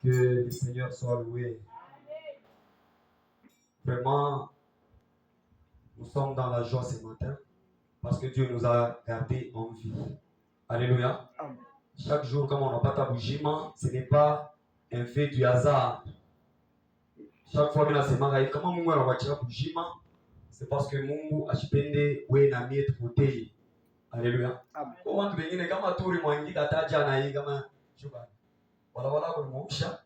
Que le Seigneur soit loué. Vraiment, nous sommes dans la joie ce matin parce que Dieu nous a gardés en vie. Alléluia. Amen. Chaque jour, comme on n'a pas ta bougiment, ce n'est pas un fait du hasard. Chaque fois que nous sommes comment Mungu anakuachia bougiment, c'est parce que Mungu ashipende wewe na mie tupotee. Alléluia. Amen. Kwa watu wengine kama turi mwangika taja na hii kama shukrani. Wala kulimusha.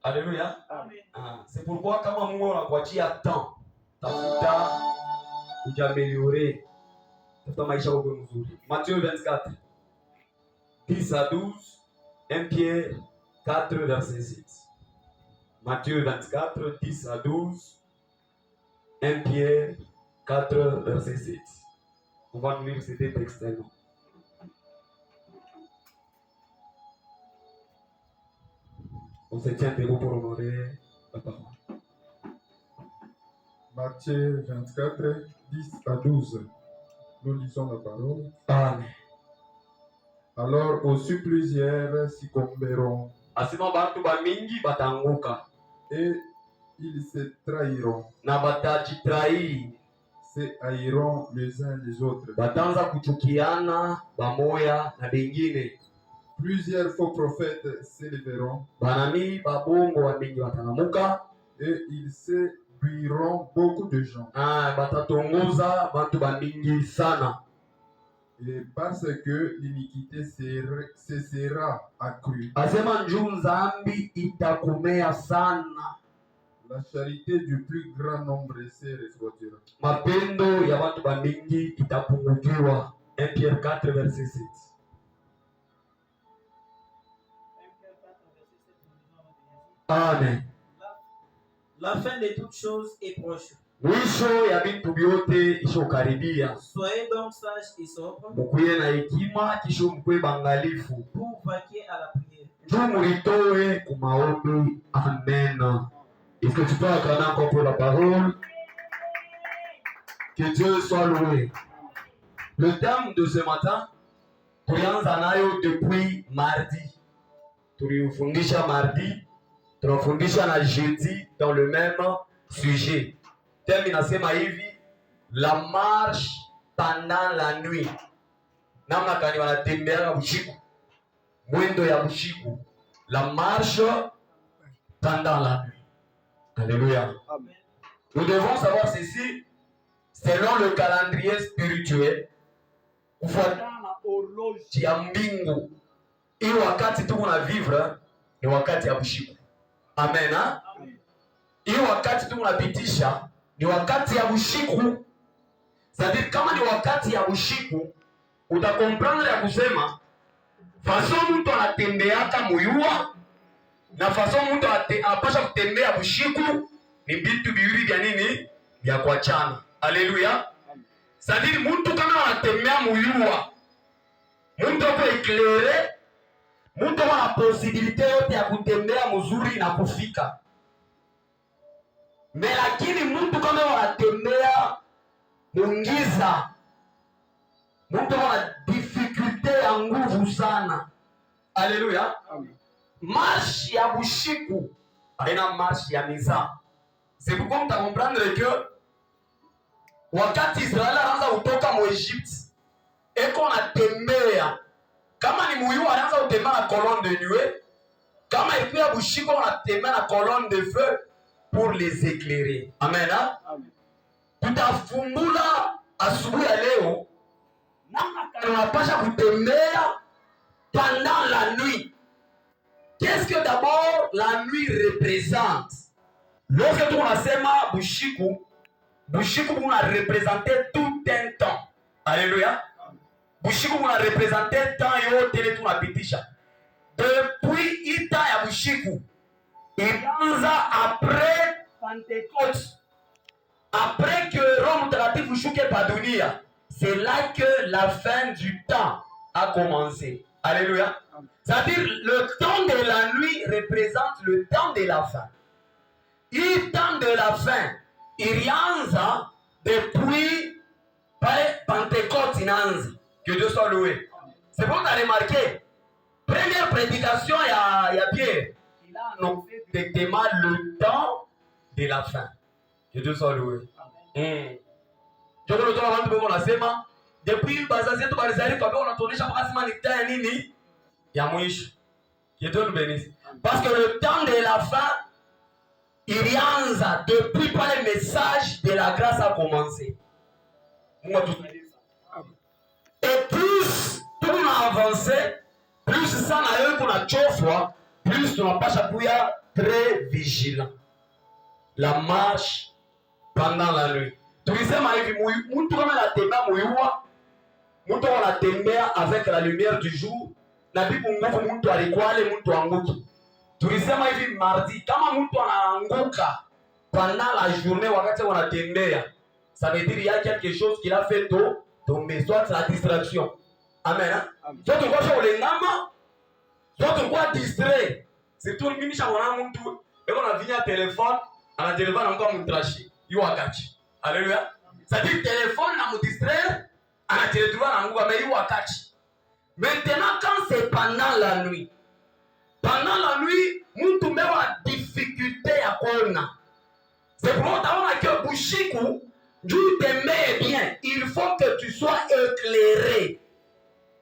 Alléluia. Amen. C'est pourquoi kama Mungu anakuachia temps, tafuta ujameliore. Tafuta maisha yako mzuri. Matthieu 24 10 à 12, 1 Pierre 4 verset 6. Matthieu 24 10 à 12, 1 Pierre 4 verset 6. On va nous lire ces deux textes. On se tient debout pour honorer la parole. Matthieu 24, 10 à 12. Nous lisons la parole. Amen. Alors aussi plusieurs succomberont Asema bantu bamingi batanguka et ils se trahiront, na batajitrahir, se haïront les uns les autres. batanza kuchukiana bamoya na bengine. Plusieurs faux prophètes s'élèveront Banami babongo bamingi batanamuka et ils séduiront beaucoup de gens. Batatongoza bantu bamingi sana. Et parce que l'iniquité se sera accrue, Asema njuu nzambi itakumea sana, la charité du plus grand nombre se refroidira. mapendo ya bantu bamingi itapungukiwa. 1 Pierre 4 verset 7. Amen. La fin de toutes choses est proche. Mwisho ya vitu vyote ishokaribia. Soyez donc sages et sobres Mukuye na hekima kisha mkuwe bangalifu. pour vaquer à la prière. Juu mulitoe kumaombi. Amen. Est-ce que tu peux acclamer encore pour la parole? Que Dieu soit loué. Le thème de ce matin, tulianza nayo depuis mardi. Tulifundisha mardi, tunafundisha na jeudi dans le même sujet. Thème inasema hivi, la marche pendant la nuit. Namna gani wanatembea usiku, mwendo ya usiku. La marche pendant la nuit. Alléluia. Amen. Nous devons savoir ceci, selon le calendrier spirituel, kufuatana na horloge ya mbingu. Hii wakati tuko na vivre ni wakati ya usiku. Amen. Hii wakati tuko napitisha ni wakati ya usiku. C'est-à-dire kama ni wakati ya usiku, utakomprendre ya kusema façon mtu anatembeaka muyua na façon mtu anapasha kutembea usiku ni vitu viwili vya nini? Vya kuachana. Haleluya. C'est-à-dire mtu kama anatembea muyua, mtu ako éclairé, mtu ana possibilité yote ya kutembea mzuri na kufika. Mais lakini mtu kama anatembea mungiza, mtu ana difficulté ya nguvu sana. Haleluya. Marche ya bushiku haina marche ya miza. C'est pourquoi on t'a comprendre que wakati Israeli anaanza kutoka mu Egypte eko anatembea kama ni muyu, anaanza kutembea na colonne de nuée, kama ilikuwa ya bushiku anatembea na colonne de feu pour les éclairer. Amen. Amen. Tutafumbula asubuhi ya leo namna tunapasha kutembea pendant la nuit. Qu'est-ce que d'abord la nuit représente? Lorsque tu unasema bushiku, bushiku kuna représenter tout un temps. Alléluia. Bushiku kuna représenter temps yote ile tunapitisha. Depuis ita ya bushiku ilianza après Pentecôte. Après que Roho Mtakatifu ushuke pa dunia, c'est là que la fin du temps a commencé. Alléluia. C'est-à-dire le temps de la nuit représente le temps de la fin. Le temps de la fin ilianza depuis Pentecôte inaanza. Que Dieu soit loué. C'est bon, on a remarqué. Première prédication ya Pierre. annoncer directement le temps de la fin. Que Dieu soit loué. Joko lotola watu beko nasema depuis bazazi yetu balizali kwa beko natuonesha mpaka sema ni time nini ya mwisho. Que Dieu nous bénisse. Parce que le temps de la fin ilianza depuis pale message de la grâce a commencé. Mungu atusaidie. Et plus tuna avancé, plus sana yeye kuna chofwa, plus tunapasha kuya très vigilant. La marche pendant la nuit. Tulisema hivi mtu kama anatembea muyua, mtu anatembea avec la lumière du jour, na bibu nguvu mtu alikwale mtu anguki. Tulisema hivi mardi, kama mtu anaanguka pendant la journée wakati wanatembea, ça veut dire il y a quelque chose qu'il a fait tomber, soit la distraction. Amen. Hein? Soit tu vois le nama, soit tu vois distrait. C'est tout mimi shaona mtu eko na vinya téléphone, ana téléphone encore mtrashi. Yo wakati. Alléluia. Ça dit téléphone na mu distraire, ana téléphone anguka mais yo wakati. Maintenant quand c'est pendant la nuit. Pendant la nuit, mtu mewa difficulté ya kuona. C'est pour utaona que bushiku Dieu t'aime bien, il faut que tu sois éclairé.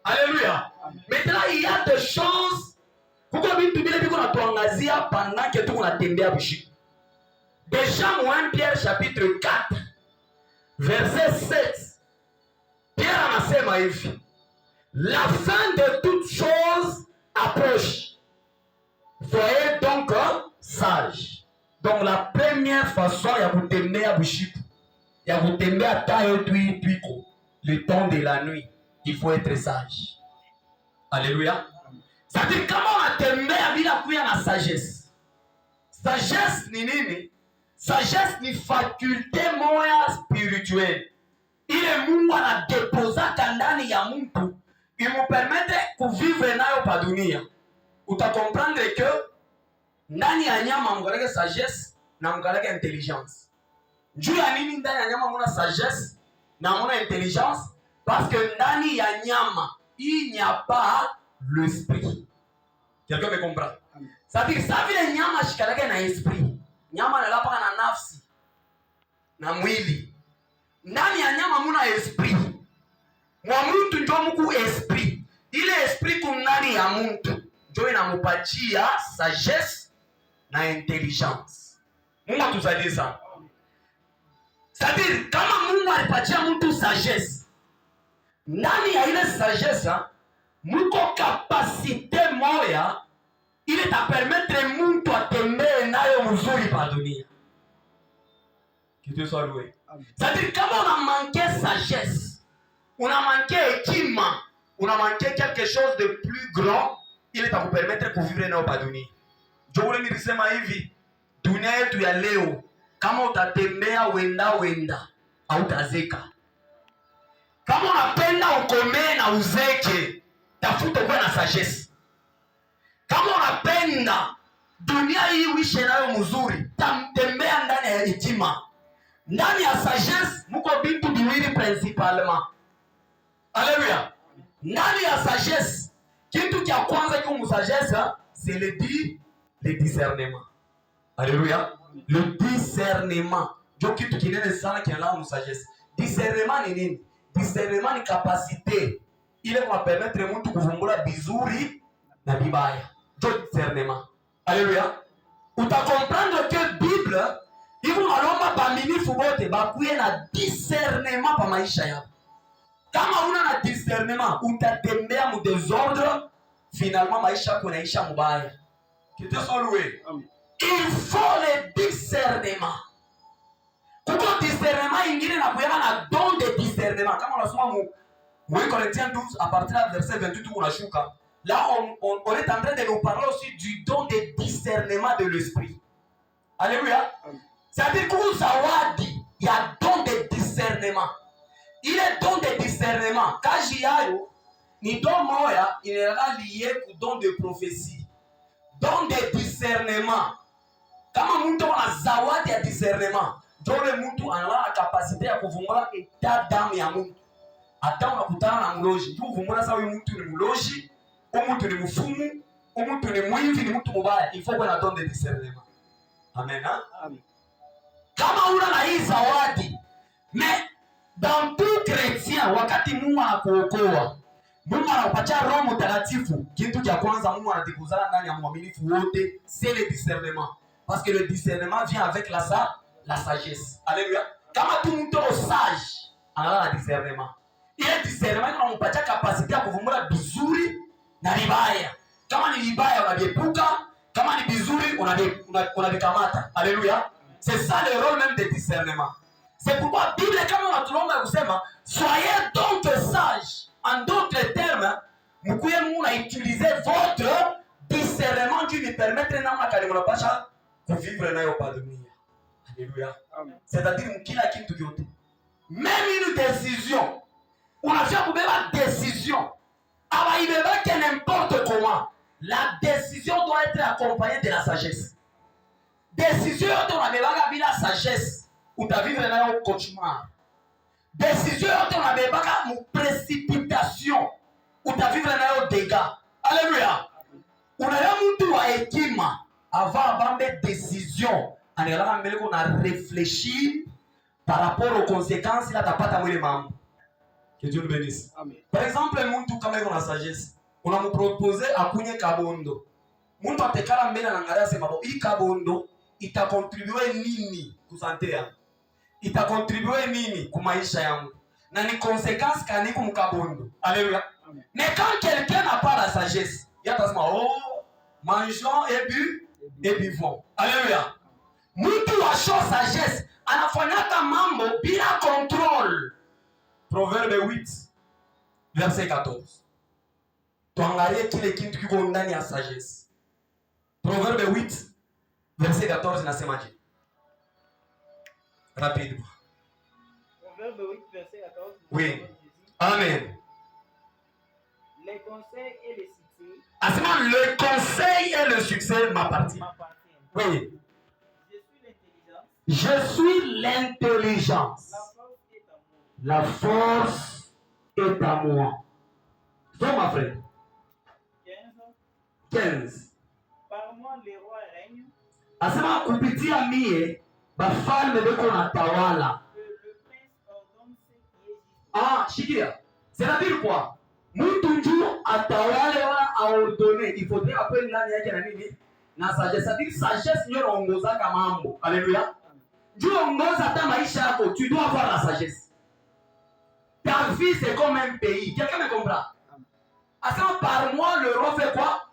Alléluia. Maintenant, il y a des choses. Pourquoi vitu vile viko natuangazia pendant que tu unatembea bushiku. Déjà, 1 Pierre chapitre 4, verset 7. Pierre anasema hivi. La fin de toutes choses approche. Soyez donc sages. Donc la première façon ya kutembea bushiku. Ya kutembea tayo twiko le temps de la nuit, il faut être sage. Alléluia. C'est-à-dire kama unatembea bila kuya na sagesse. Sagesse ni nini? Sagesse ni faculté moya spirituelle. Ile Mungu anadepozaka ndani ya mtu imupermete kuvivre nayo pa dunia. Utakomprendre que ndani ya nyama mkaleke sagesse na mkaleke intelligence. Juu ya nini ndani ya nyama muna sagesse na muna intelligence? Parce que ndani ya nyama, il n'y a pas l'esprit. Quelqu'un me comprend? C'est-à-dire, ça vile nyama shikalake na esprit. Nyama nalapa na nafsi. Na mwili. Ndani ya nyama muna esprit. Mwa mtu njo muku esprit. Ile esprit kumnani ya mtu. Njo inamupatia sagesse na intelligence. Mungu atusaidie sana. C'est-à-dire, kama Mungu alipatia mtu sagesse, ndani ya ile sagesse, muko kapasite moya, ile ta permettre mtu atembee nayo mzuri pa dunia. Que Dieu soit loué. C'est-à-dire, kama una manqué sagesse, una manqué hekima, una manqué quelque chose de plus grand, ile ta kupermettre kuvivre nayo pa dunia. Jowule nilisema hivi, dunia yetu ya leo, kama utatembea wenda hautazeka. Kama unapenda ukomee na uzeke, tafuta kuwa na sagesse. Kama unapenda dunia hii uishe nayo mzuri, tembea ndani ya hekima. Ndani ya sagesse muko bintu biwili principalement. Alléluia. Ndani ya sagesse, kitu cha kwanza kwa sagesse, c'est le discernement. Alléluia. Le discernement. Jo kitu kinene sana kinala mu sagesse. Discernement ni nini? Discernement ni capacité ile kwa permettre mtu kuvumbula bizuri na bibaya. Jo discernement. Alléluia. Utakomprendre que Bible hivyo malomba baminifu bote bakuye na discernement pa maisha yao. Kama una na discernement utatembea mu désordre, finalement maisha yako inaisha mubaya. Kite solwe. Il faut le discernement. Kuko discernement ingine na kuyama na don de discernement. Kama unasoma mu 1 Corinthiens 12 à partir du verset 28 où on a chouka. Là on est en train de nous parler aussi du don de discernement de l'esprit. Alléluia. C'est-à-dire que zawadi ya don de discernement. Il est don de discernement. Kaji yayo ni don moya inera lié ku don de prophétie. Don de discernement. Kama mtu ana zawadi ya discernement, jole mtu ana capacité ya kuvumbula etat d'âme ya mtu. Hata unakutana na mloji, tu kuvumbula sawa huyu mtu ni mloji, huyu mtu ni mfumu, mtu ni mwivi, ni mtu mubaya, il faut qu'on donne des discernements. Amen. Amen. Kama una na hii zawadi, mais dans tout chrétien, wakati Mungu anakuokoa, Mungu anakupatia Roho Mtakatifu, kitu cha kwanza Mungu anatikuzana ndani ya mwaminifu wote, c'est le discernement. Parce que le discernement vient avec la sagesse. Alléluia. Kama tu mtu sage, anala na discernement. Ile discernement inampatia capacité ya kuvumbura vizuri na vibaya. Kama ni vibaya unaviepuka, kama ni vizuri unavikamata. Alléluia. C'est ça le rôle même de discernement. C'est pourquoi Bible kama unatulomba kusema soyez donc sages. En d'autres termes, mkuye Mungu na utiliser votre discernement qui nous permettre namna kali mnapasha kuvivre nayo pa dunia. Alléluia. C'est-à-dire mkila kitu kyote. Même une décision. Unafaa kubeba décision. Abaibeba que n'importe comment. La décision doit être accompagnée de la sagesse. Décision yote unabebaka bila sagesse, utavivre nayo cauchemar. Décision yote unabebaka mu précipitation, utavivre nayo dégâts. Alléluia. Unaona mtu wa hekima avant abambe décision, anaelaka mbele kuna réfléchir par rapport aux conséquences il atapata mwile mambo. Que Dieu nous bénisse. Amen. Par exemple, mtu kama yuko na sagesse, unamupropose akunye kabondo. Mtu atekala mbele anaangalia sema hii kabondo itakontribue nini kusante yangu? Itakontribue nini kwa maisha yangu? Na ni conséquence kani kwa mkabondo. Alléluia. Mais quand quelqu'un n'a pas la sagesse, il y a pas oh, mangeons et buvons. Alléluia. Mtu wa sagesse anafanyaka mambo bila contrôle. Proverbe 8 verset 14. Tuangalie kile kitu kiko ndani ya sagesse. Proverbe 8 verset 14 nasemaje? Rapidement. Proverbe 8 verset 14. Oui. Amen. Les conseils et les succès. Asema le conseil et le succès m'appartiennent. Oui. Je suis l'intelligence. La force est à moi. C'est ma frère. 15. Par moi les rois règnent. Asema kupitia mie bafalme beko na tawala. Le prince ordonne ce qui est juste. Ah, shikia. C'est-à-dire quoi? Mtu njuu atawale wala aordone. Il faudrait appeler ndani yake na nini? Na sagesse. C'est-à-dire sagesse ndio inaongoza kama mambo. Alléluia. Dieu ongoza ta maisha yako, tu dois avoir la sagesse. Ta vie c'est comme un pays. Quelqu'un me comprend? Asema par moi le roi fait quoi?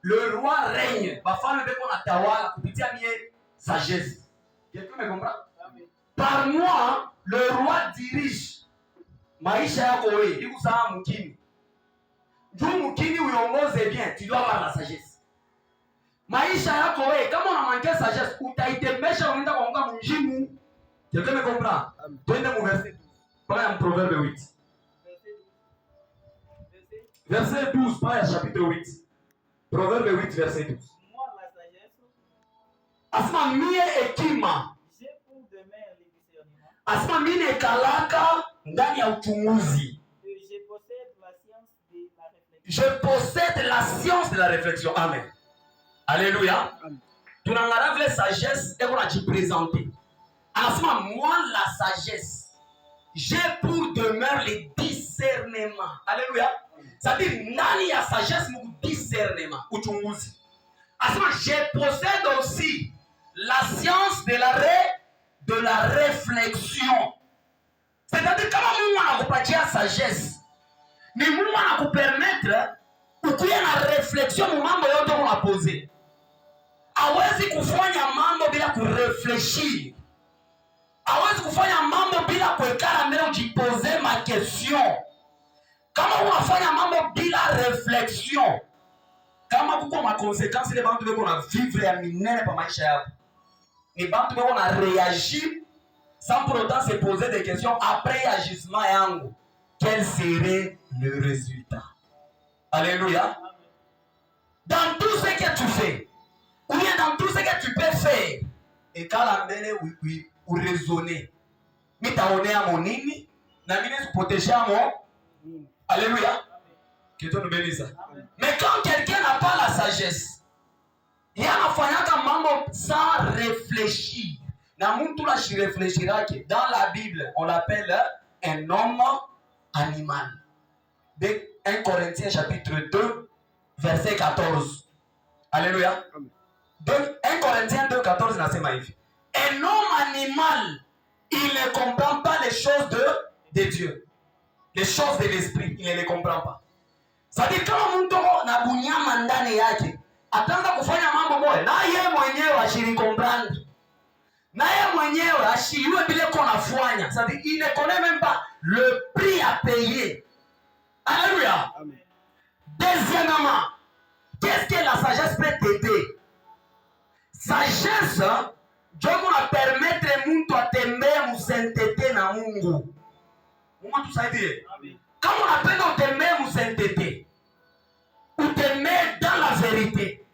Le roi règne. Bafalme beko na tawala kupitia mie sagesse. Quelqu'un me comprend? Par moi le roi dirige. Maisha yako wewe, iko sawa mkini. Juu mkini uiongoze bien, tu dois avoir la sagesse. Maisha yako wewe, kama una manquer sagesse, utaitembesha unaenda kwa Mungu mjimu. Quelqu'un me comprend? Twende mu verset 12. Pas en Proverbe 8. Verset 12, pas ya chapitre 8. Proverbe 8 verset 12. Moi la sagesse. Asma mie hekima. J'ai pour demain le discernement. Asma mie kalaka ndani ya uchunguzi. Je possède la science de la réflexion. Je possède la science de la réflexion. Amen. Alléluia. Tunangara vile sagesse et qu'on a dit présenter. Asma moi la sagesse. J'ai pour demeure le discernement. Alléluia. Ça dit nani ya sagesse mu discernement, uchunguzi. Asma je possède aussi la science de la réflexion. C'est-à-dire kama Mungu anakupatia sagesse, ni Mungu anakupermettre ukuye na reflexion mu mambo yote unapoze. Hawezi kufanya mambo bila kurefleshir. Hawezi kufanya mambo bila kuekana mbele ujipoze ma question. Kama unafanya mambo bila reflexion, kama kuko ma conséquences ile bantu beko na vivre ya minene pa maisha yako. Ni bantu beko na réagir sans pour autant se poser des questions après agissement yangu. Quel serait le résultat? Alléluia. Dans tout ce que tu fais, ou bien dans tout ce que tu peux faire, et quand la mene ou raisonner, mitaonea monini, na mine se protéger à mon. Alléluia. Que Dieu nous bénisse. Mais quand quelqu'un n'a pas la sagesse. Yeye anafanyaka mambo sans réfléchir. Na mtu la shi réfléchirake. Dans la Bible, on l'appelle un homme animal. De 1 Corinthiens chapitre 2, verset 14. Alléluia. Donc 1 Corinthiens 2, 14 nasema hivi. Un homme animal, il ne comprend pas les choses de Dieu. Les choses de l'esprit, il ne les comprend pas. C'est-à-dire kama mtu na bunyama ndani yake, ataanza kufanya mambo moja, na yeye mwenyewe ashiri comprendre. Na yeye mwenyewe ashiriwe bila kunafanya. C'est-à-dire il ne connaît même pas le prix à payer. Alléluia. Amen. Deuxièmement, qu'est-ce que la sagesse peut t'aider? Sagesse, Dieu va permettre mtu atembee msaintete na Mungu. Mungu tusaidie. Kama unapenda utembee msaintete, utembee dans la vérité,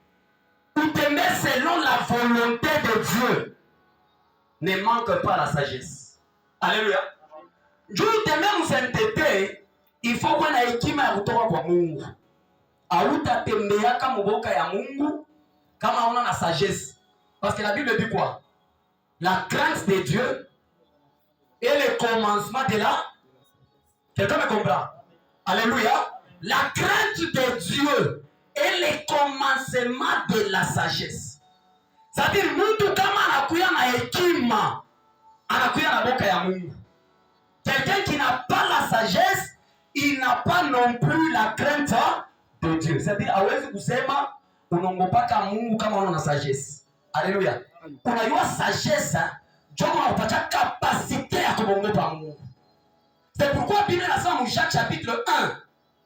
utembee selon la volonté de Dieu, ne manque pas la sagesse. Alléluia. Dieu utembee msaintete, il faut kuwa na hekima ya kutoka kwa Mungu. Hautatembeaka mboka ya Mungu kama hauna na sagesse. Parce que la Bible dit quoi? La crainte de Dieu est le commencement de la... Quelqu'un me comprend? Alléluia. La crainte de Dieu est le commencement de la sagesse. C'est-à-dire, mtu kama anakuya na hekima, anakuya na boka ya Mungu. Quelqu'un qui n'a pas la sagesse, il n'a pas non plus la crainte de Dieu. C'est-à-dire, hawezi kusema unaongopaka Mungu kama una sagesse. Alléluia. Unajua sagesse, Dieu anakupatia capacité ya kuongopa Mungu. C'est pourquoi Bible inasema dans Jacques chapitre 1,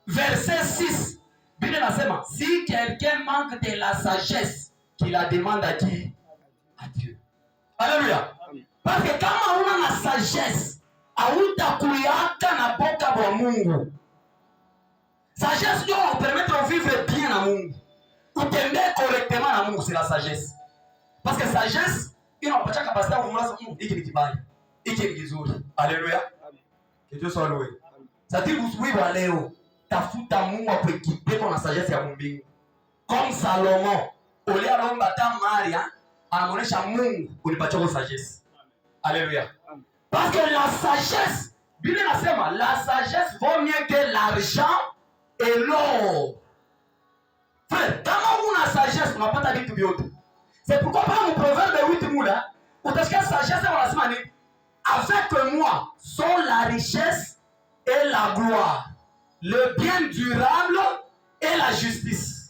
verset 6. Bible inasema, si quelqu'un manque de la sagesse, qu'il la demande à qui? À Dieu. Alléluia. Parce que kama una na sagesse, hautakuyaka na boka bwa Mungu. Sagesse ndio va permettre de vivre bien na Mungu. Utembee correctement na Mungu, c'est la sagesse. Parce que sagesse inakupatia capacité ya kumwona Mungu, hiki ni kibaya, hiki ni kizuri. Alléluia. Que Dieu soit loué. Ça dit usiku wa leo tafuta Mungu akuekipe kwa sagesse ya mbingu. Comme Salomon, olia lomba ta Maria, anaonesha Mungu unipatie kwa sagesse. Alléluia. Parce que la sagesse, Bible inasema la sagesse vaut mieux que l'argent et l'or. Frère, kama una sagesse unapata vitu vyote. C'est pourquoi par mon proverbe 8 moula, utasikia sagesse wanasema ni avec moi sont la richesse et la gloire, le bien durable et la justice.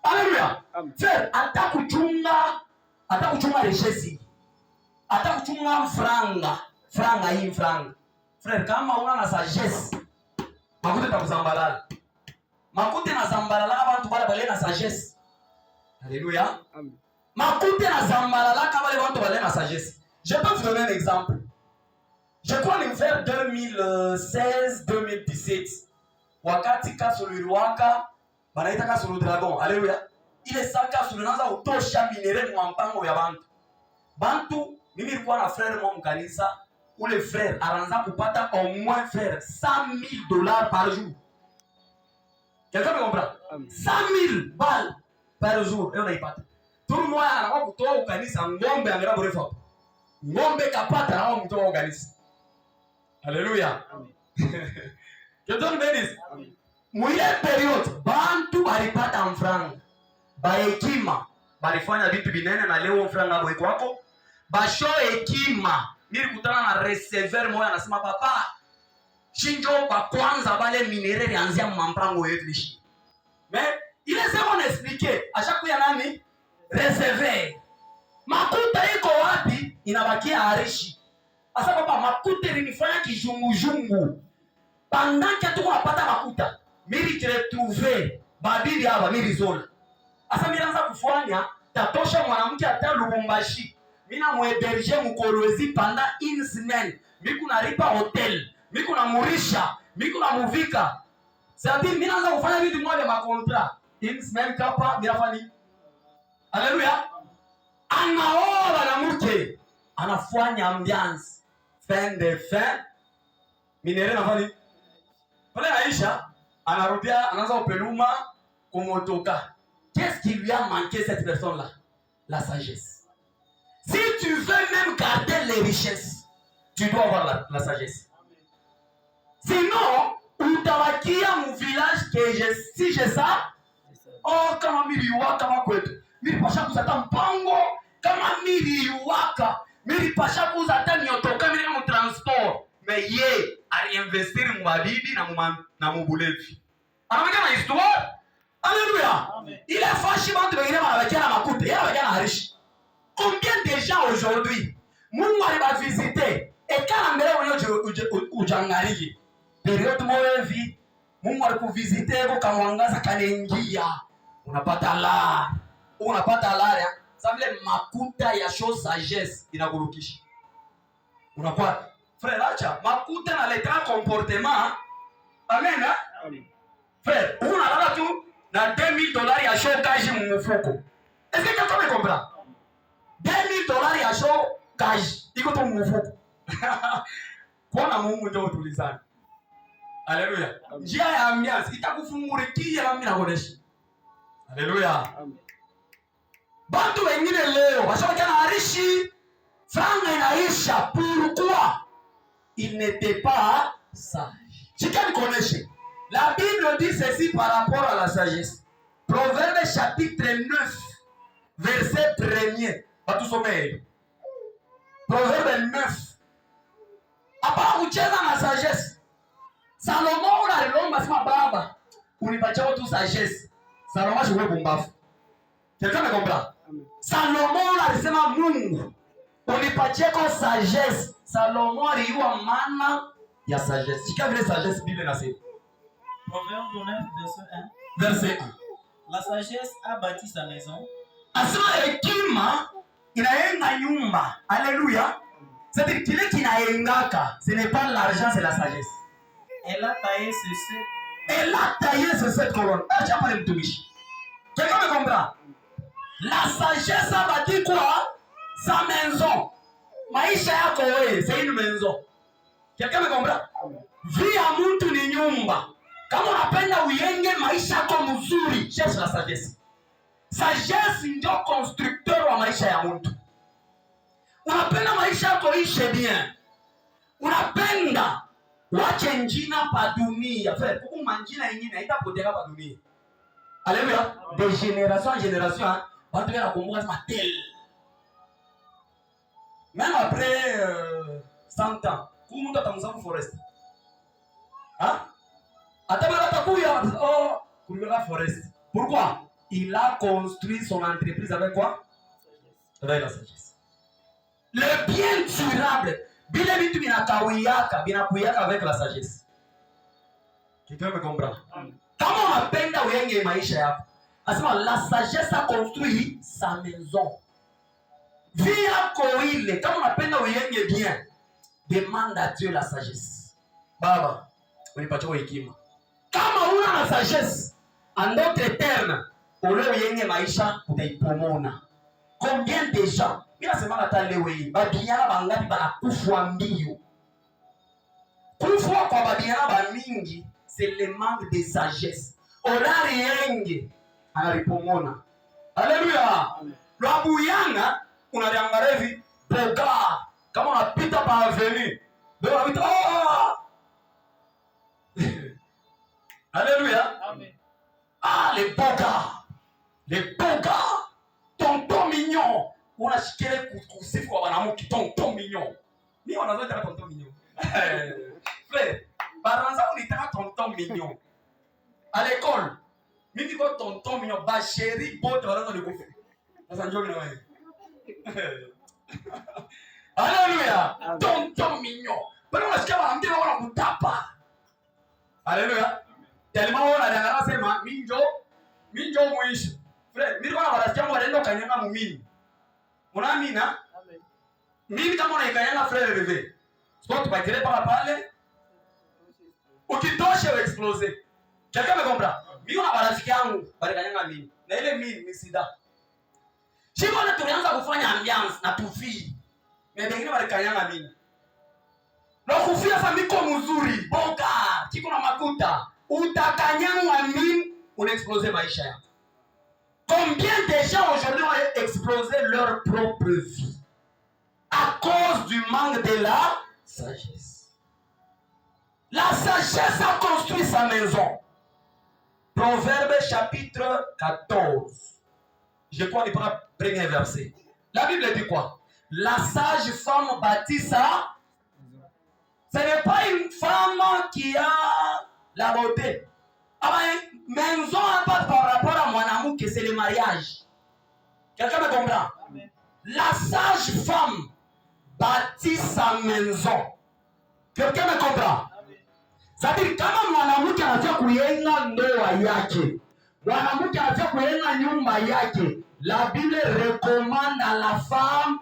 Alléluia. Frère, atakuchunga richesse. Atakuchunga franga hii franga. Frère, kama una na sagesse, makute takuzambalala. Makute na zambalala abantu bale na sagesse. Alléluia. Amen. Makute na zambalala kabale abantu bale na sagesse. Je peux vous donner un exemple. Je crois ni vers 2016-2017. Wakati Kasululiwaka banaita Kasulu Dragon. Alléluia. Ile saka sulinanza utosha minere mu mpango ya bantu. Bantu mimi nilikuwa na frère mwa mkanisa, ule frère anaanza kupata au moins frère $100,000 par jour. Quelqu'un me comprend? 100,000 balles par jour. Et on aipata. Tout le monde anakuwa kutoa ukanisa ngombe angera borefu hapo. Ngombe kapata na mtoa ukanisa. Alléluia. Que Dieu nous bénisse. Mwile period bantu balipata mfranga. Baekima balifanya vitu binene na leo mfranga boy kwako. Basho hekima. Nilikutana na receiver moja anasema papa, shinjo kwa kwanza bale minerali anzia mampango yetu lishi. Mais il est seulement expliquer à chaque fois nani receiver. Makuta iko wapi inabakia arishi. Asa papa makuta ilinifanya kijungujungu. Pendant que tu unapata makuta, mimi retrouver babidi hapa mimi zola. Asa mimi naanza kufanya tatosha mwanamke hata Lubumbashi. Mina mueberge mukolwezi pendant une semaine. Miku nalipa hotel, miku namurisha, miku namuvika. C'est-à-dire mimi naanza kufanya vitu moja ma contrat. Une semaine kapa mirafani. Alléluia. Anaoa mwanamke, anafanya ambiance. Fin de fin. Minere nafani. Pale Aisha anarudia anaanza kupeluma kumotoka. Qu'est-ce qui lui a manqué cette personne-là? La sagesse. Si tu veux même garder les richesses, tu dois avoir la sagesse. Sinon, utabakia mu village que si j'ai ça, oh kama miliwaka kama kwetu. Milipasha kuzata mpango kama miliwaka. Milipasha kuzata nyotoka mili mu transport. Mais ye aliinvestir mu bibi na mu bulevi. Anameka na histoire. Alléluia. Il est fâché quand wengine wanabakia na makuta, yeye anabakia na riche. Combien de gens aujourd'hui Mungu aliba visiter et quand mbele ujangalie period morevi Mungu alikuvisiter kwa kamwangaza kanengia unapata la ça veut makuta ya show sagesse inakurukisha unakuwa frère acha makuta na leta comportement amen amen frère unalala tu na $2000 ya show kaji mumufuko est-ce que tu me comprends $2000 ya show kaji iko tu mumufuko kwa Mungu ndio tulizana. Haleluya. Njia ya ambiance itakufungurikia na mimi nakuonesha. Haleluya. Amen. Bantu wengine leo washabakia na arishi franga inaisha pourquoi il n'était pas sage. Chika nikuoneshe. La Bible dit ceci par rapport à la sagesse. Proverbe chapitre 9 verset 1er. Batusomee. Proverbe 9. Hapa ucheza na sagesse. Salomon alilomba sema baba, unipatie tu sagesse. Salomon ashukue pumbafu. Quelqu'un me comprend? Salomon alisema Mungu, unipatie kwa sagesse. Salomon aliua maana ya sagesse. Chika vile sagesse Bible inasema. Proverbe 9 verset 1. Verset 1. La sagesse a bâti sa maison. Asema hekima inajenga nyumba. Alléluia. C'est-à-dire qu'il est qui n'a engaka, ce n'est pas l'argent, c'est la sagesse. Elle a taillé ce 7 colonnes. Quelqu'un me comprend? La sagesse a bâti quoi? Sa maison. Maisha yako wewe, c'est une maison. Quelqu'un me comprend? Vie ya mtu ni nyumba. Kama unapenda uyenge maisha yako mzuri, cherche la sagesse. Sagesse ndio constructeur wa maisha ya mtu. Unapenda maisha yako ishe bien. Unapenda wache njina pa dunia. Frère, kuku manjina ingine haitapotea pa dunia. Alléluia. De génération en génération, watu wanakumbuka kama tel. Même après 100 ans, kumu mtu atamsahau forest. Hein? Atabala takuya kulibera forest. Pourquoi? Il a construit son entreprise avec quoi? Avec la sagesse. Le bien durable, bile vitu binakuyaka avec la sagesse. Quelqu'un me comprend? Kama unapenda uyenge maisha yako, asema la sagesse a construit sa maison. Vie yako ile, kama unapenda uyenge bien, demande à Dieu la sagesse. Baba, unipatie hekima. Kama una na sagesse, en d'autres termes, ule uyenge maisha utaipomona. Combien de gens inasema hata leo hii babiana bangapi banakufa mbio. Kufa kwa babiana ba mingi c'est le manque de sagesse. Olari yenge analipomona. Haleluya. Lwabuyanga unaliangalia hivi boga kama unapita pa avenue. Ndio unapita Haleluya. Amen. Les boga. Tonton mignon. Unashikele kusifu kwa banamuki tonton mignon. Mimi wanazoea tonton mignon. Frère, baranza unitaka tonton mignon. À l'école, mimi ko tonton mignon ba chéri bote wanazo nikufa. Sasa njoo na wewe. Alléluia. Tonton mignon. Bado unasikia wanamke wana kutapa. Alléluia. Tellement wana sema minjo muishi. Frère, mimi kwa wanasikia wanaenda kanyanga mumini. Unaamina? Amen. Mimi kama unaikanyanga frère rêvé. Sport bakire pale. Ukitosha explose. Quelqu'un me comprend? Mimi na marafiki yangu balikanyanga mimi. Na ile mimi ni sida. Shimo na tulianza kufanya ambiance na tufi. Na wengine balikanyanga mimi. Na kufia sasa miko mzuri. Boga, kiko na makuta. Utakanyanga mimi una explose maisha yako. Combien de gens aujourd'hui ont explosé leur propre vie à cause du manque de la sagesse? La sagesse a construit sa maison. Proverbe chapitre 14. Je crois le premier verset. La Bible dit quoi? La sage femme bâtit sa... Ce n'est pas une femme qui a la beauté. Maison pas par rapport à mon amour que c'est le mariage. Quelqu'un me comprend? Amen. La sage femme bâtit sa maison. Quelqu'un me comprend? C'est-à-dire kama mwanamke anataka kujenga ndoa yake, mwanamke anataka kujenga nyumba yake, la Bible recommande à la femme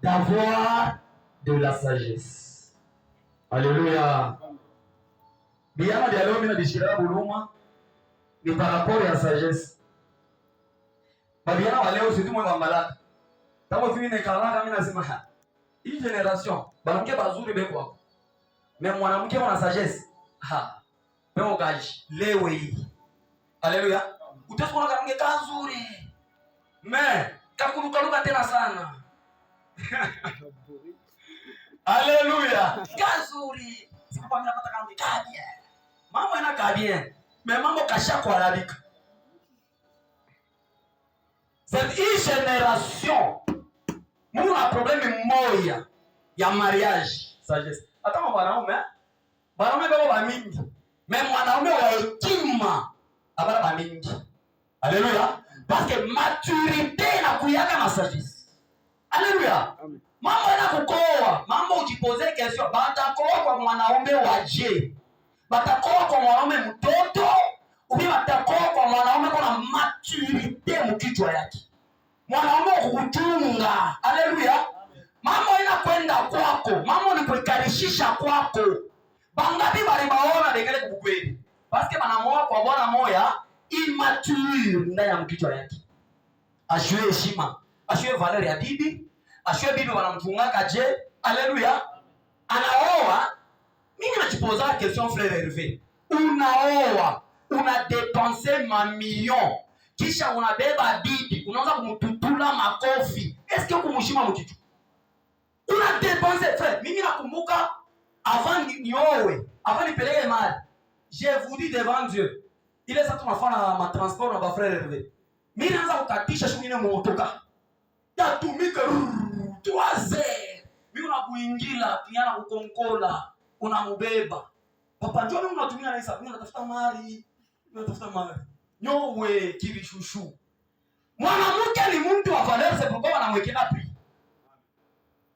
d'avoir de la sagesse. Alléluia. Biana de leo mimi nishirika buluma ni par rapport à sagesse. Babiana wa leo sisi mwe mambalaka. Kama vile nikalanga mimi nasema hii generation banamke bazuri beko wako. Mais mwanamke ana sagesse. Peo gaji lewe hii. Alléluia. Utakuwa kama mke kazuri. Mais kakurukaruka tena sana. Alléluia. Kazuri. Sikuwa mimi napata kama kabia. Mambo yanakaa bien. Mais mambo kasha kuharibika. Cette génération, nous avons un problème moya ya mariage, sagesse. Attends, wanaume bebo ba mingi. Mais mwanaume wa hekima abara ba mingi. Alléluia. Parce que maturité na kuyaka na sagesse. Alléluia. Mambo yanakukoa, mambo ujipose question, batakoa kwa mwanaume waje. Batakoa kwa mwanaume mtoto, ubi batakoa kwa mwanaume kwa maturité mkichwa yake. Mwanaume kukuchunga. Haleluya. Mambo inakwenda kwako, mambo ni kuikarishisha kwako. Bangapi bali baona dekale kukweli. Parce que banamoa kwa bwana moya immature ndani ya mkichwa yake. Ashwe heshima, ashwe valeur ya bibi, ashwe bibi wanamchungaka je. Haleluya. Anaoa. Mimi najipoza la question frère Hervé. Unaoa, una dépenser mamilion. Kisha unabeba bibi, unaanza kumtutula makofi. Est-ce que kumheshima mkitu? Una dépenser frère. Mimi nakumbuka avant niowe, avant nipeleke mali. Je vous dis devant Dieu. Il est ça tunafanya ma transport na ba frère Hervé. Mimi naanza kukatisha shughuli ile motoka. Ya tumika 3 heures. Mimi unakuingia kiana kukonkola. Unamubeba. Papa njoo mimi unatumia na Isa. Mimi natafuta mali. Nyowe kibishushu. Mwanamke ni mtu wa valeur, c'est pourquoi wanamwekea prix.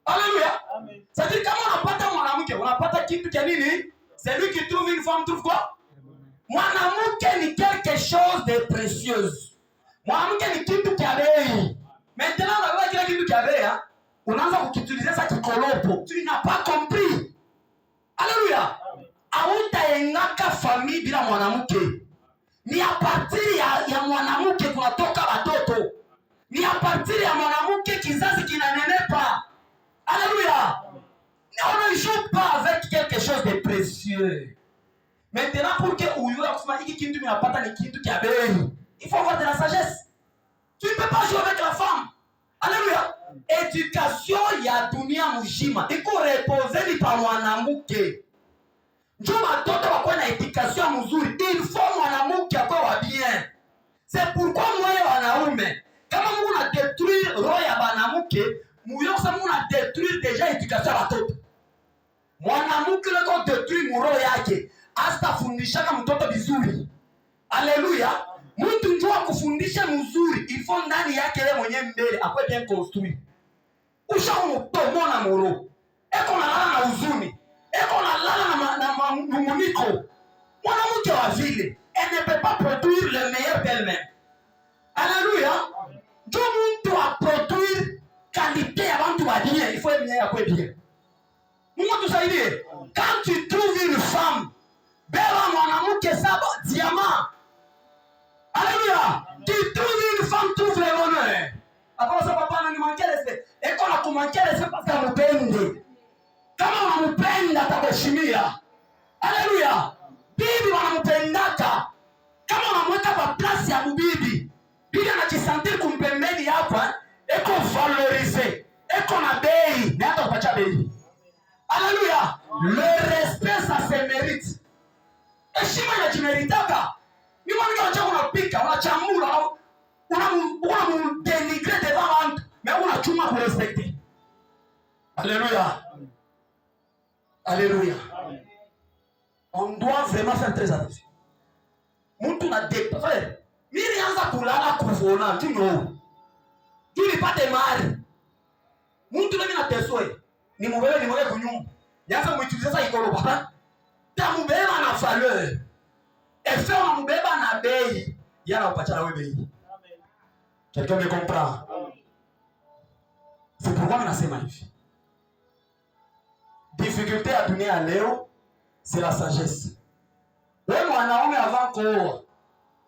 Alléluia. Amen. C'est-à-dire kama unapata mwanamke, unapata kitu cha nini? C'est lui qui trouve une femme trouve quoi? Mwanamke ni quelque chose de précieuse. Mwanamke ni kitu cha bei. Maintenant unaona kile kitu cha bei, unaanza kukitiliza sa kikolopo. Tu n'as pas compris. Alléluia. Hautaengaka famille bila mwanamke. Ni a partir ya mwanamke kunatoka watoto. Ni a partir ya mwanamke kizazi kinanenepa. Alléluia. On ne joue pas avec quelque chose de précieux. Maintenant pour que uyura kusema hiki kitu ninapata ni kitu cha bei. Il faut avoir de la sagesse. Tu ne peux pas jouer avec la femme. Alléluia. Éducation ya dunia mzima iko reposer ni pa mwanamke. Njoo watoto wako na éducation mzuri. Il faut mwanamke akwe wa bien. C'est pourquoi moi wanaume kama Mungu na détruire roho ya banamuke, muyo kusema Mungu na détruire déjà éducation ya watoto. Mwanamke leko détruire roho yake, astafundisha mtoto vizuri. Alléluia. Mtu njoo kufundisha mzuri, il faut ndani yake yeye mwenyewe mbele akwe bien construit. Ushaumtomona moro. Eko nalala na huzuni. Eko nalala na munguniko. Mwanamke wa vile, elle ne peut pas produire le meilleur d'elle-même. Alléluia. Ndio mtu a produire qualité ya watu wa bien, il faut aimer yakwe bien. Mungu tusaidie. Quand tu trouves une femme, beba mwanamke saba diamant. Alléluia. Tu trouves une femme, trouve le bonheur. Après ça, papa ananimankia respect. Eko na kumankia respect parce que mpende. Kama unampenda atakuheshimia. Haleluya. Bibi wanampendaka. Kama unamweka kwa place ya bibi, bibi valoriser. Eko na bei, na hata kupacha bei. Alléluia. Le respect ça se mérite. Heshima inajimeritaka. Ni mwana unachaka unapika, unachambula, unamdenigrer devant l'autre, mais unachuma pour respecter. Alléluia. Alléluia. On doit vraiment faire très attention. Muntu na date, frère. Mimi anza kulala kuvona, tu know. Tu n'es pas de mari. Muntu mimi na tesoe. Ni mubebe kunyumba. Yanza muutiliser ça ikolo papa. Ta mubeba na valeur. Et fait on mubeba na bei. Yana upacha na wewe bei. Amen. Quelqu'un me comprend? C'est pourquoi nasema hivi. Difficulté à dunia ya leo, c'est la sagesse. Wewe mwanaume avant kuoa,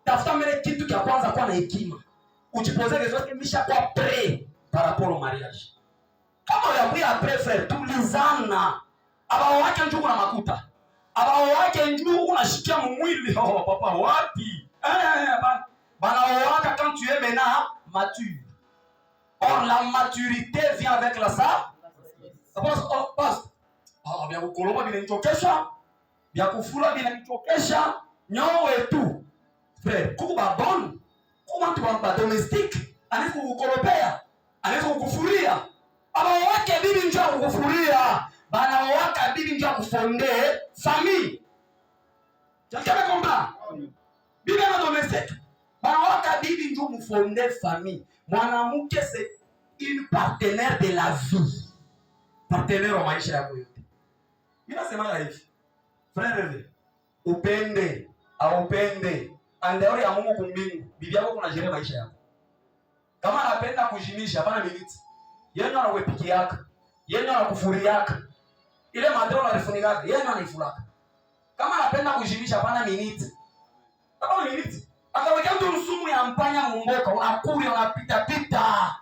tafuta mbele kitu cha kwanza kwa na hekima. Ujipoze les autres misha kwa prêt par rapport au mariage. Kama uyakuya après frère, tulizana. Abao wake njugu na makuta. Abao wake njugu unashikia mwili. Oh papa wapi? Bana waka quand tu es maintenant mature. Or la maturité vient avec la sagesse. Vya kukoloba vinanichokesha, vya kufula vinanichokesha, nyowe tu. Frère, kukuba bon, kukuba mtu wa domestique, anaweza kukukolopea, anaweza kukufuria. Aba wake bibi njoo kukufuria, bana waka bibi njoo kufonde famille. Chakama komba. Bibi na domestique, bana waka bibi njoo kufonde famille. Mwanamke c'est une partenaire de la vie. Partenaire wa maisha yako yote. Mimi nasema hivi. Frère, upende au upende, andauri ya Mungu kumbingu, bibi yako kuna jere maisha yako. Kama anapenda kujimisha hapana militi. Yeye ndo anawepiki yako. Yeye ndo anakufuri yako. Ile madro anafunika yako, yeye ndo anaifulaka. Kama anapenda kujimisha hapana militi. Hapana militi. Akaweka mtu msumu ya mpanya mumboka, unakuri unapita pita.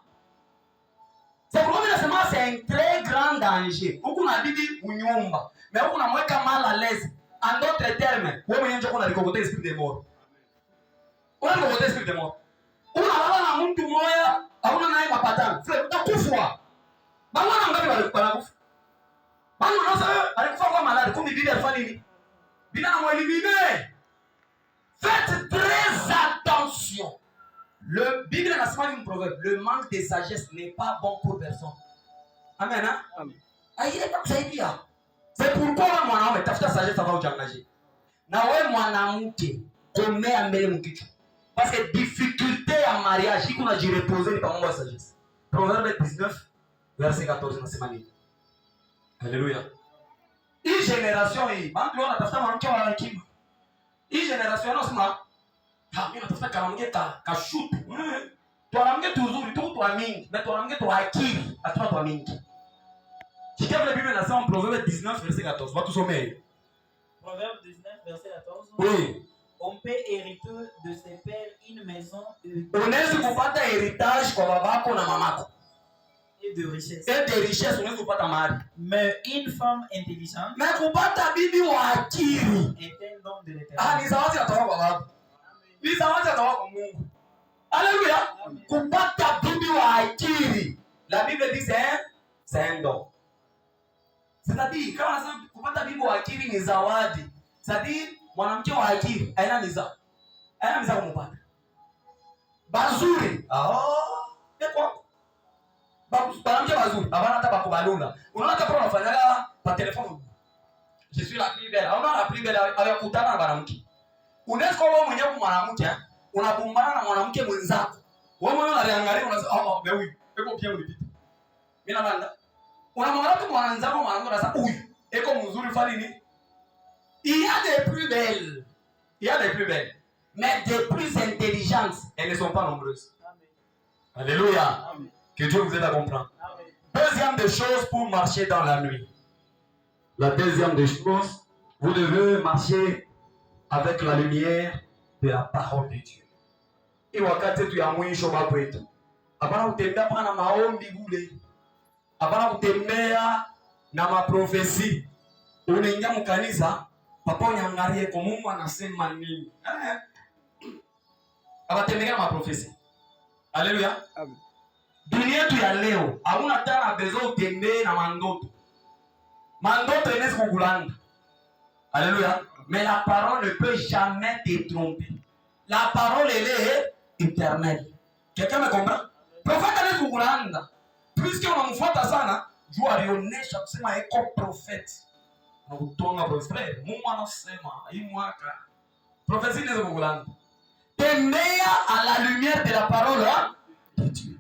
C'est pourquoi c'est un très grand danger. Huku na bibi unyumba. Mais huku namweka mal à l'aise. En d'autres termes, wewe mwenyewe ndio unalikokotea esprit de mort. Unalikokotea esprit de mort. Unalala na mtu moya, hauna naye mapatano. Frère, utakufa. Bwana ngapi wanakufa? Bwana unaweza alikufa kwa maladi, kumbe bibi alifanya nini? Bibi anamuelimine. Faites très attention. Le Bible n'a pas une proverbe. Le manque de sagesse n'est pas bon pour personne. Amen. Hein? Amen. C'est pourquoi mwanaume tafuta sagesse avant ujangaje. Na wewe mwanamke komea mbele mkichwa. Parce que difficulté ya mariage iko na jireposer ni pamoja na sagesse. Proverbe 19 verset 14 nasema nini? Alléluia. Hii generation hii, bantu wanatafuta mwanamke wa hekima. Hii generation nasema mimi natafuta karamge ka shoot. Tuanamge tuzuri tu kwa mingi, na tuanamge tu akili, atuma kwa mingi. Sikia vile Biblia inasema Proverbe 19 verset 14. Va tusomee. Proverbe 19 verset 14. Oui. On peut hériter de ses pères une maison unaweza kupata heritage kwa babako na mamako. Et de richesse. Et de richesse unaweza kupata mali. Mais une femme intelligente. Mais kupata bibi wa akili. Est un don de l'Éternel. Ni zawadi kutoka kwa baba. Ni zawadi kutoka kwa Mungu. Alléluia. Kupata bibi wa akili. La Bible dit c'est un don. C'est-à-dire kama nasema kupata bibi wa akili ni zawadi. C'est-à-dire mwanamke wa akili haina miza. Haina miza kumpata. Bazuri. Eko. Mwanamke bazuri. Abana hata bakubalunga. Unaona hata pro unafanyaga kwa telefoni. Je suis la plus belle. Unaona la plus belle ayakutana na mwanamke. Unaweza wewe mwenyewe mwanamke unabumbana na mwanamke mwenzako. Wewe mwenyewe unaliangalia unasema wewe eko pia ulipita. Mimi naanda. Unamwangalia tu mwananzako mwanamke unasema huyu eko mzuri fani nini? Il y a des plus belles. Il y a des plus belles. Mais des plus intelligentes, elles ne sont pas nombreuses. Amen. Alléluia. Amen. Que Dieu vous aide à comprendre. Amen. Deuxième des choses pour marcher dans la nuit. La deuxième des choses, vous devez marcher avec la lumière de la parole de Dieu. Et wakati tu ya mwisho baba wetu. Hapana kutembea pana maombi bure. Hapana kutembea na maprofesi. Unaingia mkanisa, papa unyangalie kwa Mungu anasema nini? Abatembea na maprofesi. Alléluia. Amen. Dunia yetu ya leo hauna tena besoin utembee na mandoto. Mandoto inaweza kukulanda. Alléluia. Mais la parole ne peut jamais te tromper. La parole elle est éternelle. Quelqu'un me comprend? Prophète anaweza kukulanda. Puisque unamfuata sana, jua alionyesha kusema eko prophet. Na kutonga prophet. Mungu anasema hii mwaka prophétie inaweza kukulanda. Tembea à la lumière de la parole de Dieu.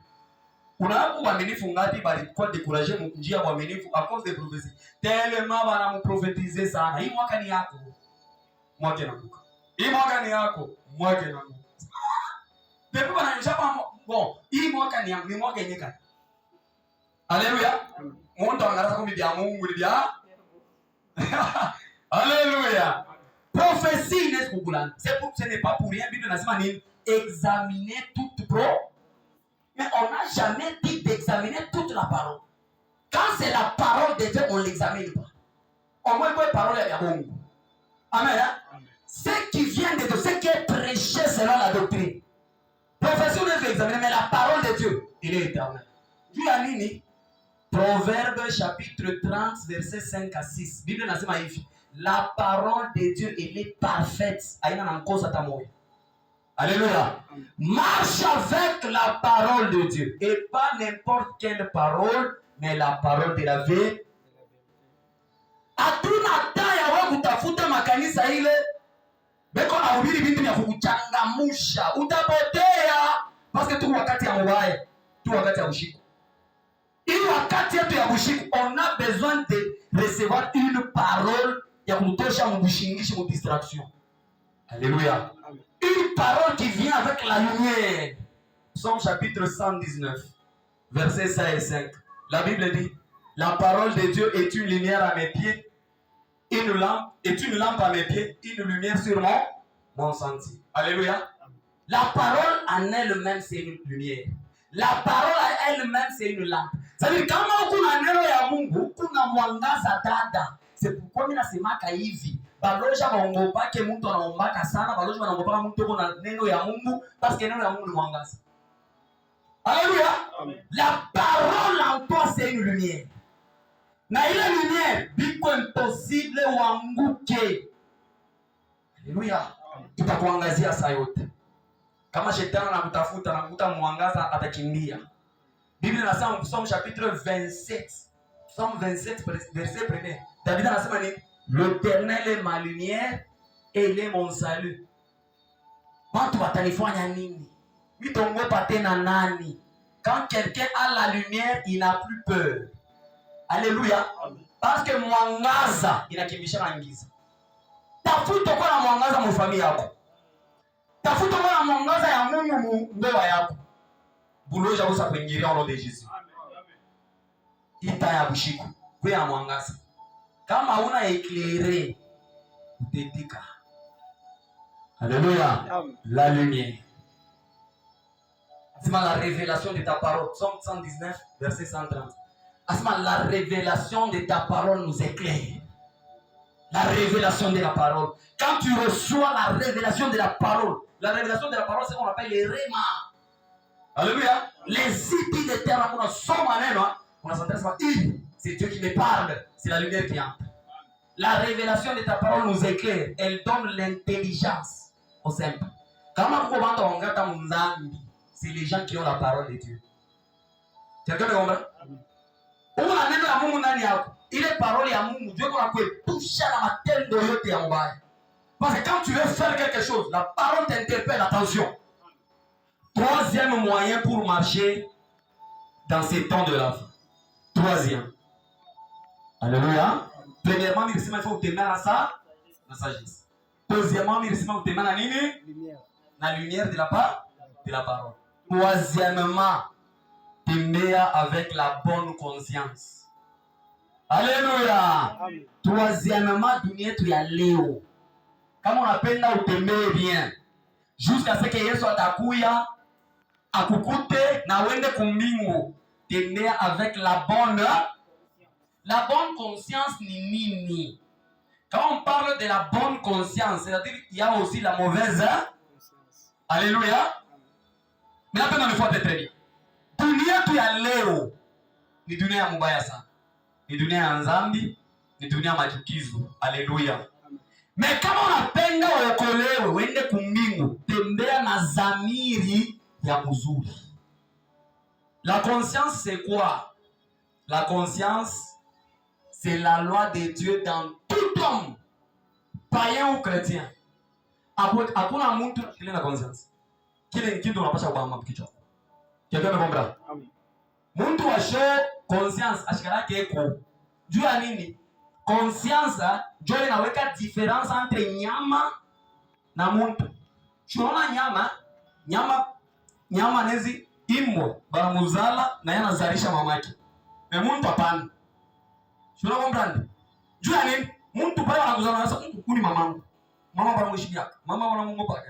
Unapo uaminifu ngapi bali kwa décourager njia uaminifu à cause des prophéties. Tellement wanamprofetize sana. Hii mwaka ni yako. Mwake na kuka. Hii mwaka ni yako. Mwake na kuka. Depuis wananyosha bon, hii mwaka ni yangu, ni mwaka yenyewe. Alléluia. Mungu angaza kwa biblia Mungu biblia. Alléluia. Prophétie n'est pas ce n'est pas pour rien. Bible nasema nini? Examiner toute mais on n'a jamais dit d'examiner toute la parole. Quand c'est la parole de Dieu, on ne l'examine pas. Au moins, il parole de Mungu. Amen. Amen. Ce qui vient de Dieu, ce qui est prêché selon la doctrine. Prophétie, on peut examiner, mais la parole de Dieu, il est éternel. Dieu a nini? Proverbe chapitre 30, verset 5 à 6. Bible nasema hivi. La parole de Dieu, elle est parfaite. Aina na nkosa tamoyo. Alléluia. Marche avec la parole de Dieu. Et pas n'importe quelle parole, mais la parole de la vie. Hatuna taya wa kutafuta makanisa ile. Beko na ubiri bintu ya kukuchangamusha. Utapotea. Parce que tu wakati ya mubaya. Tu wakati ya ushiku. Ili wakati yetu ya ushiku, on a besoin de recevoir une parole ya kutosha mbushingishi mu distraction. Alléluia. Une parole qui vient avec la lumière. Psaume chapitre 119, versets 5 et 5. La Bible dit, la parole de Dieu est une lumière à mes pieds, une lampe à mes pieds, une lumière sur mon sentier. Alléluia. La parole en elle-même, c'est une lumière. La parole en elle-même, c'est une lampe. C'est-à-dire, quand on a neno ya Mungu, kuna mwangaza dada. C'est pourquoi mimi nasemaka hivi. Baloja baongopake mtu anaombaka sana, baloja wanaongopaka mtu yuko na neno ya Mungu parce que neno ya Mungu ni mwangaza. Alléluia. La parole en toi c'est une lumière. Na ile lumière biko impossible uanguke. Alléluia. Itakuangazia saa yote. Kama shetani anakutafuta na kukuta mwangaza atakimbia. Biblia inasema Psaume chapitre 27. Psaume 27 verset 1. David anasema nini? L'Éternel est ma lumière et il est mon salut. Watu watanifanya nini? Mitongopa tena nani? Quand quelqu'un a la lumière, il n'a plus peur. Alléluia. Parce que mwangaza inakimbisha na giza. Tafuta kwa na mwangaza mu familia yako. Tafuta kwa na mwangaza ya Mungu mu ndoa yako. Buloja kusa kuingilia roho de Jésus. Ita ya bushiku. Kwa ya mwangaza. Kama una éclairé, utetika. Alléluia. La lumière. C'est la révélation de ta parole. Psaume 119, verset 130. Asma, la révélation de ta parole nous éclaire. La révélation de la parole. Quand tu reçois la révélation de la parole, c'est ce qu'on appelle les rémas. Alléluia. Les épis de terre, on a son manène, on a s'intéresse pas. C'est Dieu qui me parle. C'est la lumière qui entre. La révélation de ta parole nous éclaire. Elle donne l'intelligence au simple. C'est les gens qui ont la parole de Dieu. Quelqu'un me comprend? Il est parole à Mungu. Dieu qu'on a touché à la materne de yote ya mbaya. Parce que quand tu veux faire quelque chose, la parole t'interpelle. Attention. Troisième moyen pour marcher dans ces temps de la fin. Troisième. Alléluia. Premièrement, il faut te mettre à ça, la sagesse. Deuxièmement, il faut te mettre à la lumière de la parole. Troisièmement, te mettre avec la bonne conscience. Alléluia. Troisièmement, dunia tu ya leo. Kama unapenda utembee bien. Jusqu'à ce que Yesu atakuya akukute na wende kumbingu. Tembea avec la bonne conscience ni nini? Quand on parle de la bonne conscience, c'est-à-dire qu'il y a aussi la mauvaise conscience. Alléluia. Mais là, on le voit très bien. Dunia tu ya ni dunia ya mubaya sana, ni dunia ya nzambi, ni dunia ya machukizo. Haleluya. Me kama unapenda uokolewe uende kumbingu, tembea na zamiri ya mzuri. La conscience c'est quoi? La conscience c'est la loi de Dieu dans tout homme, païen ou chrétien. Hakuna mtu kile na conscience. Kile kitu unapasha kubamba kichwa. Kiambia mbona? Amen. Mtu wa show conscience ashikarake eko. Jua nini? Conscience ndio inaweka difference entre nyama na mtu. Tunaona nyama nezi imo baramuzala na yana zalisha mamake. Na mtu hapana. Tunaona jua nini? Mtu pale anakuzana sasa kuni mamangu. Mama bwana mheshimiwa. Mama bwana Mungu pake.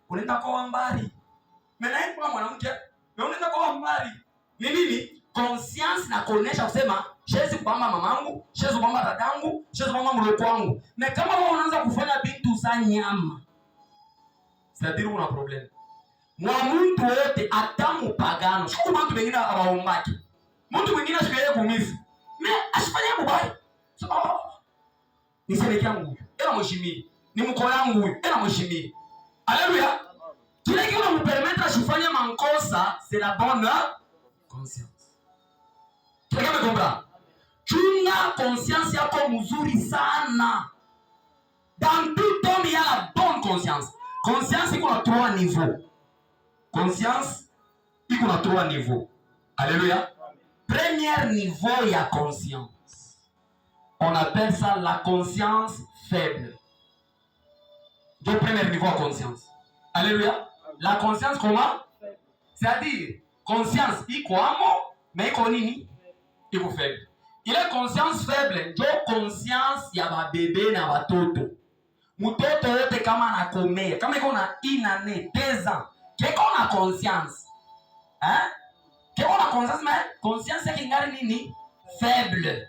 Unaenda kwa mbali. Mimi kwa mwanamke, unaenda kwa mbali. Ni nini? Conscience na kuonesha kusema shezi kwamba mamangu, shezi kwamba dadangu, shezi kwamba mloko wangu. Na kama wewe unaanza kufanya vitu za nyama, c'est-à-dire una problem. Mwa mtu wote atamu pagano. Sio mtu mwingine abaombaki. Mtu mwingine asiye kumizi. Mimi asifanye mbaya. Niseme yangu. Ela mheshimiwa. Ni mko yangu huyu. Ela mheshimiwa. Haleluya. Kile kitu mpermettre asifanye mankosa, c'est la bonne conscience. Kile comprendre. Chunga conscience yako mzuri sana. Dans tout homme il y a la bonne conscience. Conscience iko na 3 niveaux. Conscience iko na 3 niveaux. Alléluia. Premier niveau ya conscience. On appelle ça la conscience faible. Le premier niveau de conscience. Alléluia. La conscience comment? C'est-à-dire, conscience iko amo, mais iko nini? Iko faible. Il est conscience faible, ndio conscience ya babebe na watoto. Mtoto yote kama anakomea, kama iko na inane 2 ans, kiko na conscience. Hein? Kiko na conscience, mais conscience yake ngari nini? Faible.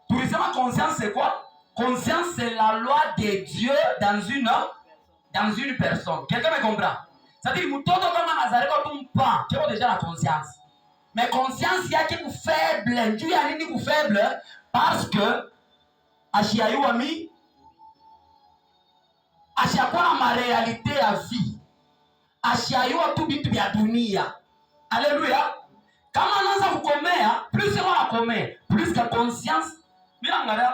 Tulisema conscience c'est quoi? Conscience c'est la loi de Dieu dans une personne. Quelqu'un me comprend? C'est-à-dire mtoto kama anazalika tu mpa, kiko déjà la conscience. Mais conscience yake ku faible. Njoo ya nini ku faible? Parce que ashiayua mi ashakuwa na marealite ya vie. Ashiayua tu vitu vya dunia. Alléluia. Kama anaanza kukomea, plus anakomea, plus ka conscience. Mimi naangalia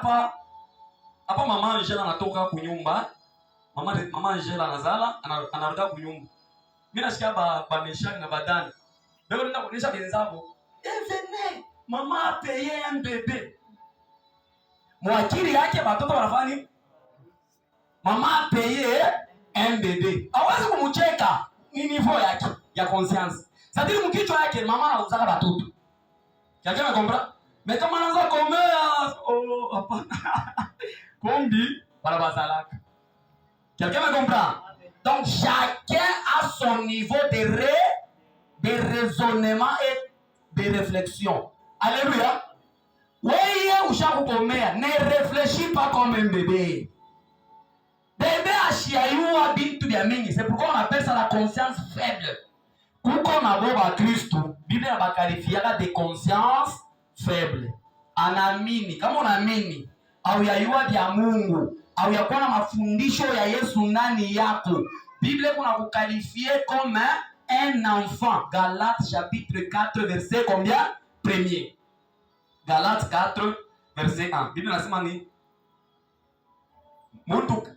hapa mama Angela anatoka kunyumba. Mama Angela anazala, anarudia kunyumba. Mimi nasikia ba Meshaki na badani. Leo nenda kuonesha benzabo. Venez, maman a payé un bébé. Mwakili yake watoto wanafanya nini? Maman a payé un bébé. Hawezi kumcheka. Ni niveau yake ya conscience. C'est-à-dire mkichwa yake mama anauzaka watoto. Quelqu'un me comprend? Mais kama anaanza komea, oh hapana. Kombi wala bazalaka. Quelqu'un me comprend? Donc chacun a son niveau de raisonnement et de réflexion. Alléluia. Wewe ushakukomea, ne réfléchis pas comme un bébé. Bébé ashiayua bintu vya mingi. C'est pourquoi on appelle ça la conscience faible. Kuko na boba Kristo, Biblia inabakarifiaka de conscience faible. Anaamini, kama unaamini au yayua vya Mungu, au yakuwa na mafundisho ya Yesu ndani yako, Biblia kuna kukalifie comme un enfant. Galates chapitre 4 verset combien? Premier. Galates 4 verset 1. Biblia nasema ni mtu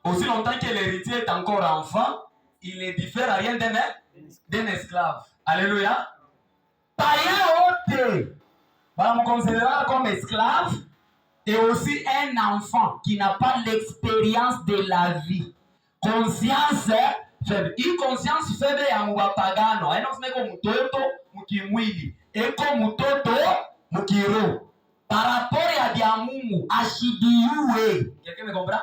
aussi longtemps que l'héritier est encore enfant, il ne diffère rien d'un esclave. Alléluia. Païen ôté, voilà, on considère comme esclave et aussi un enfant qui n'a pas l'expérience de la vie. Conscience faible. Hii conscience faible ya mwapagano. Haina kusema iko mtoto mkimwili. Eko mtoto mkiroho. Par rapport ya vya Mungu ashidiwe. Quelqu'un me comprend?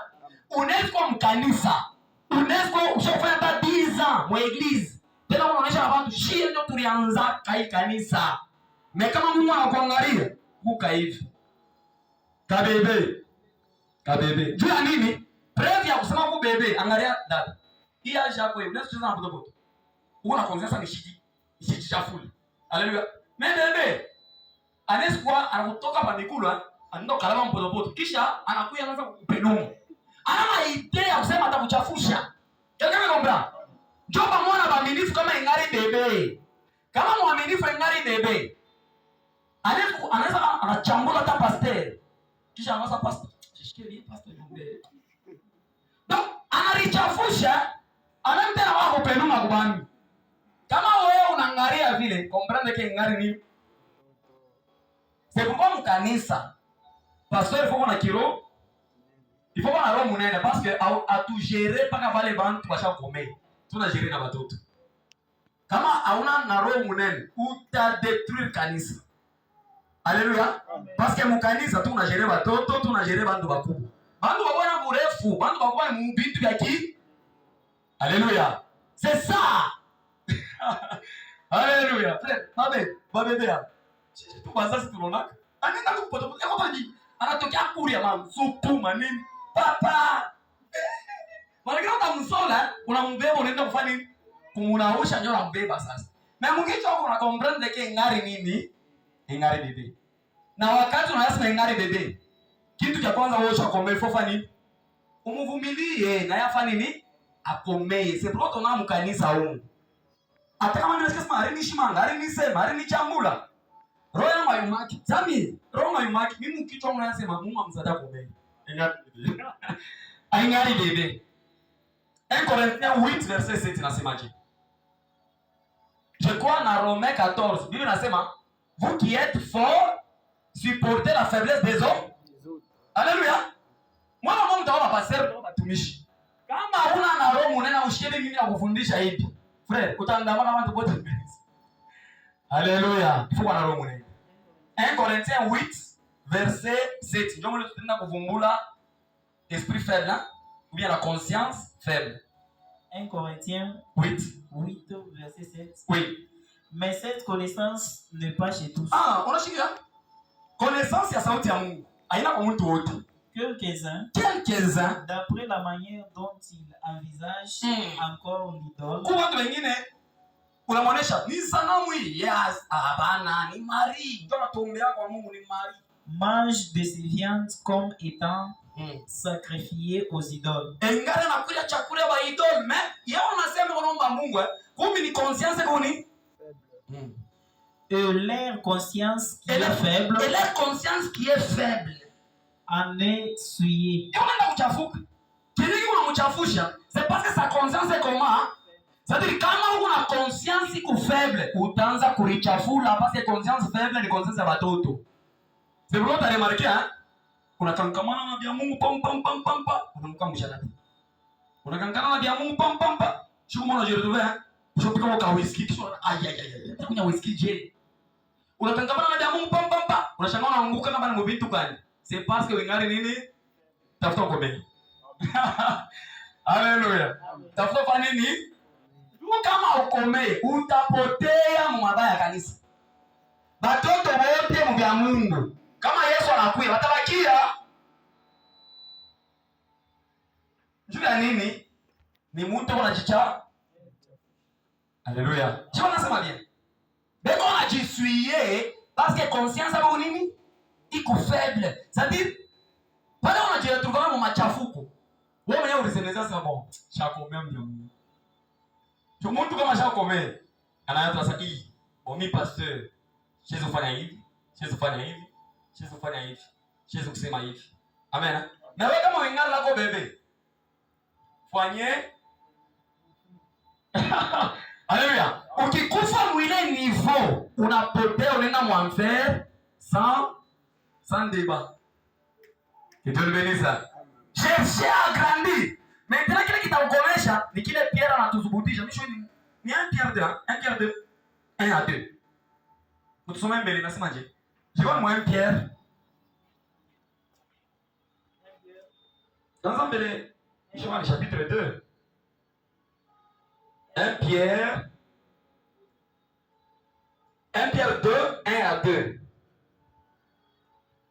Unaweza kuwa mkanisa. Unaweza kuwa ushafanya hata 10 ans mwa église. Tena unaonyesha watu shie ndio tulianza kai kanisa. Me kama Mungu anakuangalia, huka hivi. Kabebe. Juu ya nini? Preuve ya kusema kwa bebe, angalia dada. Hii aje hapo hivi. Unaweza kucheza na potopoto. Uko na conscience ni shiki chafuli. Haleluya. Me bebe. Anaweza kuwa anakutoka pa mikulu, anaenda kalama mpotopoto, kisha anakuja anaanza kukupelumu. Ana idea ya kusema atakuchafusha. Kama ngomba. Njoo pamoja waaminifu kama ingari bebe. Kama mwaminifu ingari bebe. Anaweza anachambula hata pastor. Kisha anaanza pastor. Shikeli pastor ngombe. Donc anarichafusha, anamtena wako peluma kubani. Kama wewe unaangalia vile, comprendre que ingari ni. C'est pourquoi mkanisa. Pasteur il faut qu'on a kilo. Il faut qu'on a roho munene parce que a tout gérer paka vale bantu basha comer. Tuna gérer na watoto. Kama hauna na roho munene, uta détruire kanisa. Alléluia. Parce que mkanisa tu na gérer watoto, tu na gérer bantu bakubwa. Bantu bakubwa burefu, bantu bakubwa mubintu bya ki. Alléluia. C'est ça. Alléluia. Babebea. Tu kwanza si tunonaka. Anaenda kupoto. Yako bani. Anatokea kuria mama, supu manini. Papa. Wanagira utamsola, unambeba unaenda kufanya nini? Kumunaosha ndio unambeba sasa. Na mngicho wako una comprendre que ngari nini? Ngari bebe. Na wakati unasema ngari bebe, kitu cha kwanza wewe ushakomea fofa nini? Umuvumilie na yafanya nini? Akomee. C'est pourquoi on a mkanisa huko. Hata kama ndio sikasema ari nishimanga, ari nisema, ari nichambula. Roho yangu hayumaki. Sami, roho yangu hayumaki. Mimi kichwa wangu nasema Mungu amsaada komea. Ingari bebe. 1 Corinthiens 8 verset 7 nasemaje? Je crois na Romains 14. Bible nasema vous qui êtes forts supportez la faiblesse des hommes. Alléluia. Mwana Mungu taona pastor batumishi. Kama huna na roho munena ushike mimi na kufundisha hivi. Frère, utaandamana watu wote mbele. Alléluia. Il faut na roho munena. 1 Corinthiens 8 verset 7. Ndio mwana tutaenda kuvumbula esprit faible, hein? Ou bien la conscience faible. 1 Corinthiens 8 verset 7. Oui. Mais cette connaissance n'est pas chez tous. Ah, unashikia? Connaissance ya sauti ya Mungu. Haina kwa mtu wote. Quelques-uns, d'après la manière dont ils envisagent encore l'idole. Kwa watu wengine unamwonyesha ni sanamu hii. Yes, hapana, ni Marie. Ndio natuombea kwa Mungu ni Marie. Mange de ces viandes comme étant sacrifiées aux idoles. Engara nakuja chakula ya idol, mais yeye unasema unaomba Mungu, kumbe ni conscience kuni? Et leur conscience qui est faible. Et leur conscience qui est faible. En est souillée. Et on a kuchafuka. Kile unamchafusha, c'est parce que sa conscience est comment? C'est-à-dire kama una conscience iko faible, utaanza kurichafula parce que conscience faible ni conscience ya watoto. C'est pour ça remarquer hein? Unakankamana na bia Mungu pam pam pam pam pam, unamkambusha nani? Unakankana na bia Mungu pam pam pam. Sio mbona je retrouver hein? Ushopika kwa whisky kisha ay. Kunya whisky je. Unakankamana na bia Mungu pam pam pam. Unashangaa unaanguka kama ni mbintu gani? C'est parce que wengari nini? Tafuta komeni. Haleluya. Tafuta kwa nini? Kama ukomee, utapotea mabaya kanisa. Batoto wote mbya Mungu. Kama Yesu anakuja, watabakia. Jua nini? Ni mtu anajicha. Haleluya. Sio nasema bien. Beko anajisuie parce que conscience yako nini? Iko faible. C'est-à-dire pale unajiretrouver mu machafuko. Wewe mwenyewe ulisemeza sema bon, shakomea mbya Mungu. Mtu kama shakomea anaanza sasa hii, mimi pastor, Yesu fanya hivi, Yesu fanya hivi, Yesu fanya hivi, Yesu kusema hivi. Amen. Na wewe kama wengine lako bebe. Fanye. Haleluya. Ukikufa mwile niveau, unapotea unaenda mwanfer sans débat. Que Dieu le bénisse. Cherchez à grandir. Maintenant kile kitakukomesha ni kile Pierre anatuzubutisha. Misho ni 1 Pierre 2, 1 Pierre 2, 1 à 2. Mtusome mbele nasemaje? Je vois moi 1 Pierre. Dans mbele, je vois le chapitre 2. 1 Pierre 2, 1 à 2.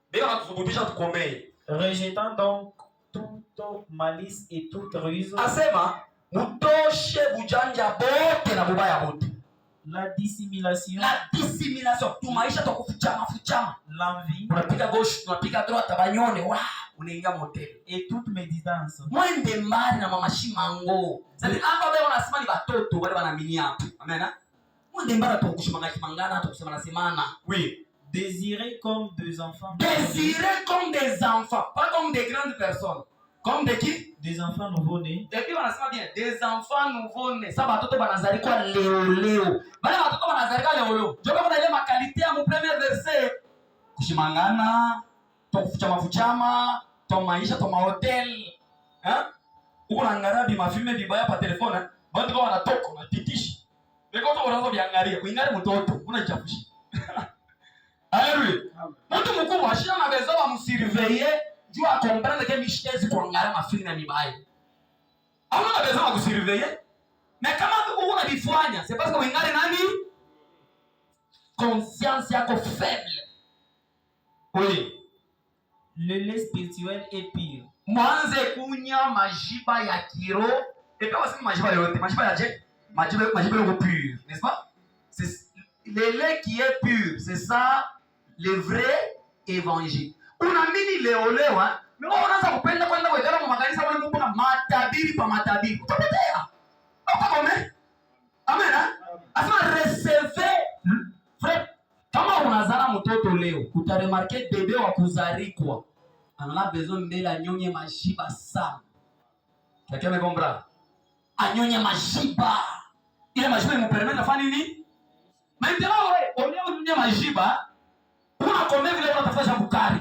Ndio anatuzubutisha tukomee. Rejetant donc toute malice et toute ruse. Asema mutoshe bujanja bote na bubaya bote. La dissimulation. La dissimulation. Tumaisha tukufichama. L'envie. Unapiga gauche, unapiga droite, banyone, wa, unaingia motel. Et toute médisance. Mwende mbali na mama shimango. Sasa hapa leo wanasema ni watoto wale wanaminia hapo. Amen. Mwende mbali tukushimangana tukusema semana. Oui. Désirer comme des enfants. Désirer comme des enfants, pas comme des grandes personnes. Comme de qui? Des enfants nouveau-nés. Et puis wanasema bien, des enfants nouveau-nés. Ça watoto banazalikuwa leo. Bale watoto banazalikuwa leo. Ndio kama ile makalite ya mu premier verset. Kushimangana, tukufichama, maisha to mahotel. Uko naangalia bi mafilme vibaya pa telefone, watu kwa wanatoka na titishi. Beko to unaanza biangalia, kuingari mtoto, unajichafusha. Haleluya. Mtu mkubwa ashina na bezo wa msurveiller, jua comprendre que mishtezi kuangalia mafilme na mibaya. Hauna na bezo wa kusurveiller. Mais kama uko unajifanya, c'est parce que uingari nani? Conscience yako faible. Oui. Le lait spirituel est pire. Mwanze kunya majiba ya kiro. Et puis aussi majiba yote. Majiba ya je? Majiba yoko pur. N'est-ce pas? C'est le lait qui est pur. C'est ça le vrai évangile. Unaamini leo leo, mais unaanza kupenda kwenda kuwekana kwa makanisa wale Mungu na matabiri pa matabiri. Utapotea. Utakome? Amen. Asema recevez frère. Kama unazana mtoto leo, utaremarke bebe wa kuzarikwa. Anala besoin mbele anyonye majiba sana. Quelqu'un me comprend? Anyonye majiba. Ile majiba imupermet de faire nini? Maintenant wewe, unanyonye majiba, unakomea vile unatafuta shambukari.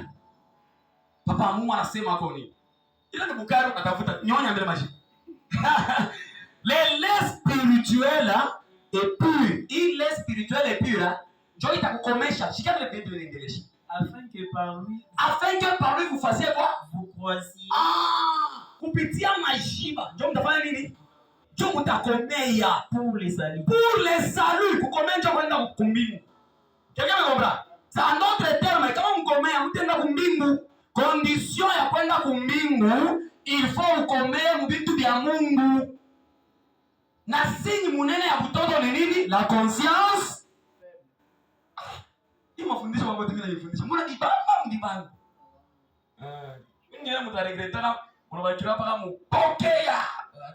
Papa Mungu anasema hapo nini? Ile ni bukari unatafuta nyonya mbele majiba. Le lait spirituel est pur. Il est spirituel est pur. Ndio itakukomesha. Shika ile Biblia inaendelea. Afin que par lui vous fassiez quoi? Vous croisiez. Kupitia majiba. Ndio mtafanya nini? Ndio mtakomea pour les saluts. Pour les saluts. Kukomea ndio kwenda kumbingu. Quelqu'un me comprend? C'est en d'autres termes, kama mkomea mtenda kumbingu, condition ya kwenda kumbingu, il faut ukomee mbitu vya Mungu. Na sinyi munene ya kutoto ni nini? La conscience. Mafundisho mambo tumina nifundisha. Mbona ndibanga? Ngine mutaregretana unabakira paka mpokea.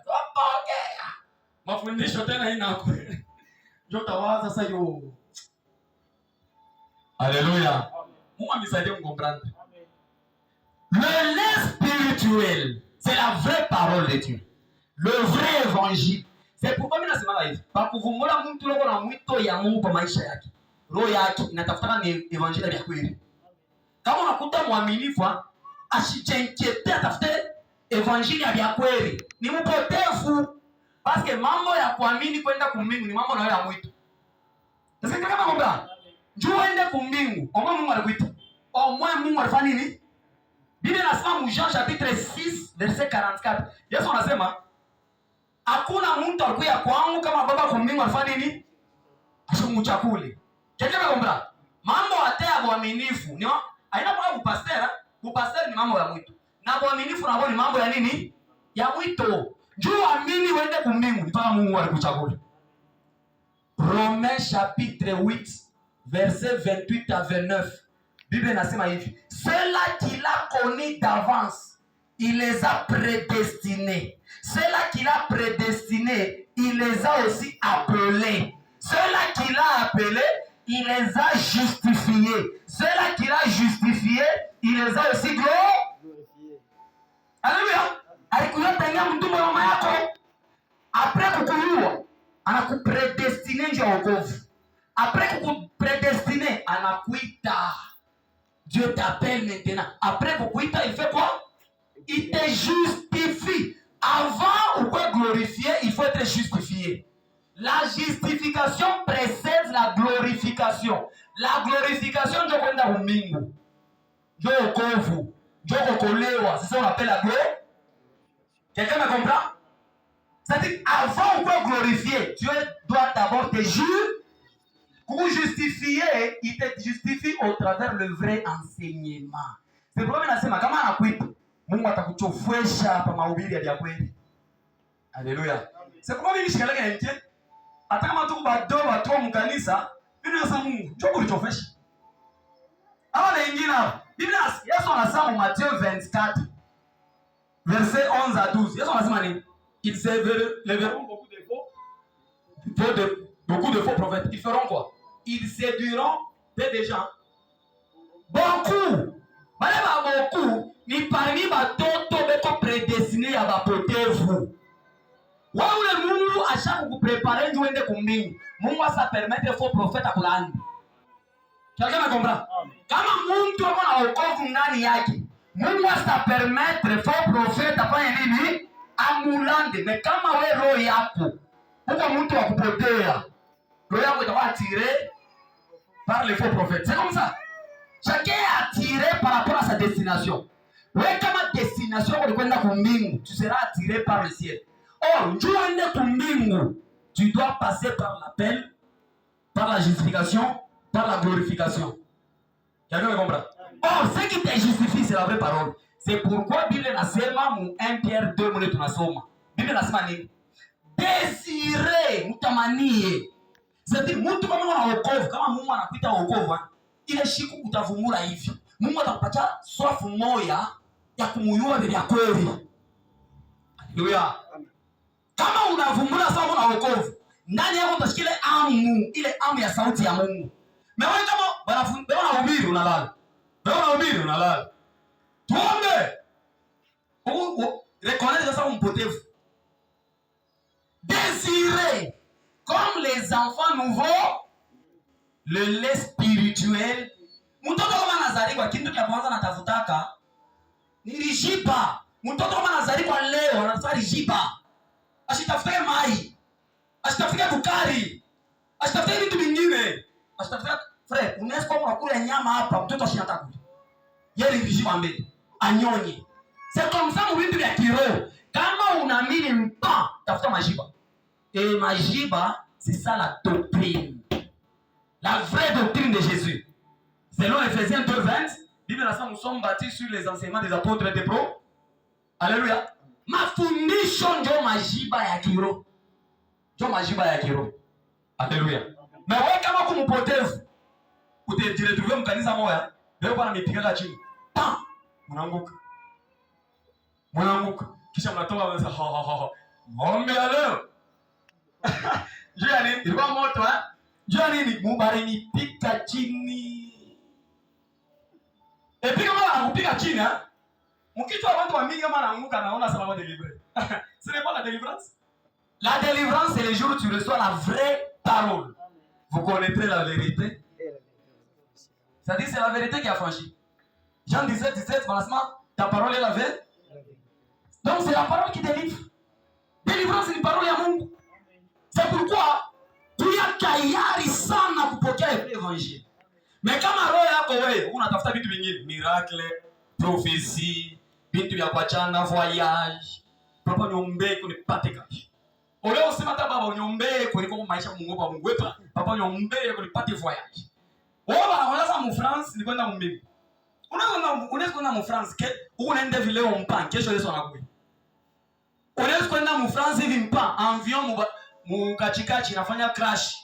Mpokea. Mafundisho tena inako. Ndio tawaza sasa yo. Alléluia. Mungu amisaidie mkomprendre. Le lait spirituel, c'est la vraie parole de Dieu. Le vrai évangile. C'est pourquoi mimi nasema hivi. Pa kuvumbula mtu loko na mwito ya Mungu kwa maisha yake. Roho yake inatafuta ni evangelia ya kweli. Kama unakuta muaminifu ashichenkete atafute evangelia ya kweli, ni mpotefu. Parce que mambo ya kuamini kwenda kumbingu ni mambo na ya mwito. Sasa kama ngomba, njoo ende kumbingu, omwe Mungu alikuita. Omwe Mungu alifanya nini? Biblia inasema mu Jean chapitre 6 verset 44. Yesu anasema hakuna mtu alikuja kwangu kama baba kumbingu alifanya nini? Ashimuchakule. Quelqu'un me comprend? Mambo atea uaminifu. Ni haina kwa kupastera, kupastera ni mambo ya mwito. Na uaminifu na ni mambo ya nini? Ya mwito. Njoo amini uende kumbingu, mpaka Mungu alikuchagua. Romains chapitre 8 verset 28 à 29. Bible inasema hivi, ceux-là qu'il a connus d'avance, il les a prédestinés. Ceux-là qu'il a prédestinés, il les a aussi appelés. Ceux-là qu'il a appelés, il les a justifiés. Ceux-là qu'il a justifiés, il les a aussi glorifiés. Alléluia. Alikuyotenga mtu mama yako. Après kukuyua, anakupredestine nje wokovu. Après kukupredestine, anakuita. Dieu t'appelle maintenant. Après kukuita, il fait quoi? Il te justifie. Avant ou quoi glorifier, il faut être justifié. La justification précède la glorification. La glorification, ndio kwenda kumbingu. Ndio wokovu. Ndio kuokolewa. C'est ça on appelle la gloire. Quelqu'un me comprend? C'est-à-dire, avant ou quoi glorifier, Dieu doit d'abord te juger. Pour justifier, il te justifie au travers le vrai enseignement. C'est pourquoi il nasema kama anakuita, Mungu atakuchofwesha hapa mahubiri ya kweli. Alléluia. C'est pourquoi mimi nishikalaka nje. hata kama tuko bado watu wa mkanisa, mimi nasema Mungu, njoo kulichofesha. Hawa wengine hapa. Biblia Yesu anasema Matthieu 24 verset 11 à 12. Yesu anasema nini? Ils se verront beaucoup de faux prophètes. Ils feront quoi? Ils séduiront des gens. Beaucoup. Bale ba beaucoup ni parmi batoto beko prédestiné ya bapotevu. Wewe ule Mungu ashakukuprepare ndio uende kumbingu. Mungu asa permettre faux prophète akulani. Quelqu'un me comprend? Kama mtu ako na wokovu ndani yake, Mungu asa permettre faux prophète afanye nini? Amulande. Mais kama wewe roho yako uko mtu wa kupotea, roho yako itakuwa attirée par les faux prophètes. C'est comme ça. Chacun est attiré par rapport à sa destination. Wewe kama destination yako ni kwenda kumbingu, tu seras attiré par le ciel. Or, njoo uende kumbingu, tu dois passer par l'appel, par la justification, par la glorification. Quelqu'un me comprend? Or, ce qui te justifie, c'est la vraie parole. C'est pourquoi la Bible nasema mu 1 Pierre 2 mune tunasoma. Bible nasema nini? Désirez, mtamanie. C'est-à-dire, mtu kama una wokovu, kama Mungu anakuita wokovu, ile siku utavumula hivi. Mungu atakupatia swafu moya ya kumuyua vya kweli. Haleluya. Kama unavumula sawa na wokovu, ndani yako utashikile ile amu ya sauti ya Mungu. Mewe kama wanahubiri unalala. Wewe unahubiri unalala. Tuombe. Reconnaître ça mpotevu. Désirez comme les enfants nouveaux le lait spirituel. Mtoto kama anazaliwa kitu cha kwanza anatafutaka ni rishiba. Mtoto kama anazaliwa leo anataka rishiba. Asitafute mai. Asitafute bukari. Asitafute vitu vingine. Asitafute frère, unaweza kama unakula nyama hapa mtoto ashinataka. Yeye rishiba mbele. Anyonye. C'est comme ça mu vitu vya kiroho. Kama unaamini mpa, tafuta majiba. Et majiba, c'est ça la doctrine. La vraie doctrine de Jésus. Selon Ephésiens 2:20, Bible nasema nous sommes bâtis sur les enseignements des apôtres et des pros. Alléluia. Mafundisho ndio majiba ya kiroho. Ndio majiba ya kiroho. Alléluia. Mais wewe kama kumpotevu, utajiretrouver mkanisa moya, leo bwana mipiga chini. Pa! Mnaanguka. Kisha mnatoka mnasema ha. Ngombe ya leo. Jua nini? Ilikuwa moto Jua nini? Mubari ni pika chini. Pika mwana anakupika chini Mkitu wa watu wa mingi kama anaanguka naona salama délivré. Ce n'est pas la délivrance. La délivrance c'est le jour où tu reçois la vraie parole. Vous connaîtrez la vérité. C'est-à-dire c'est la vérité qui a franchi. Jean 17, ta parole est la vérité. Donc c'est la parole qui délivre. Délivrance c'est une parole ya Mungu. C'est pourquoi tuya tayari sana kupokea evangeli. Mais kama roho yako wewe unatafuta vitu vingine, miracle, prophecy, vitu vya kuachana, voyage, papa niombe kunipate kazi. Ole usema hata baba niombe kuliko maisha Mungu kwa Mungu wetu. Papa niombe kunipate voyage. Wewe wanaanza mu France ni kwenda mbele. Unaweza kwenda mu France ke unaenda vile umpa kesho Yesu anakuja. Unaweza kwenda mu France hivi mpa avion mukachikachi inafanya crash.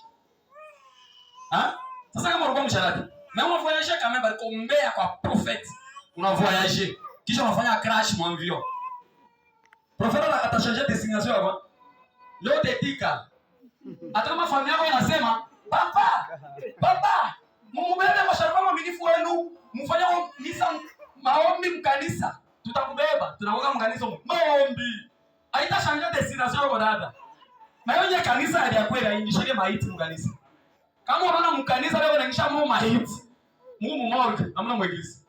Sasa kama ulikuwa msharati, na unavoyager quand même bali kuombea kwa prophète. Unavoyager, kisha unafanya crash mu avion. Prophète atachange destination yako. Leo tetika. Hata kama familia yako inasema, "Papa, mumubebe kwa sharaba mwaminifu wenu, mfanye misa maombi mkanisa. Tutakubeba, tunaoga mkanisa maombi." Haitachange destination yako dada. Na yeye kanisa ya kweli aingishike maiti mkanisa. Kama unaona mkanisa leo unaingisha maiti, Mungu morgue, amna mwegisi.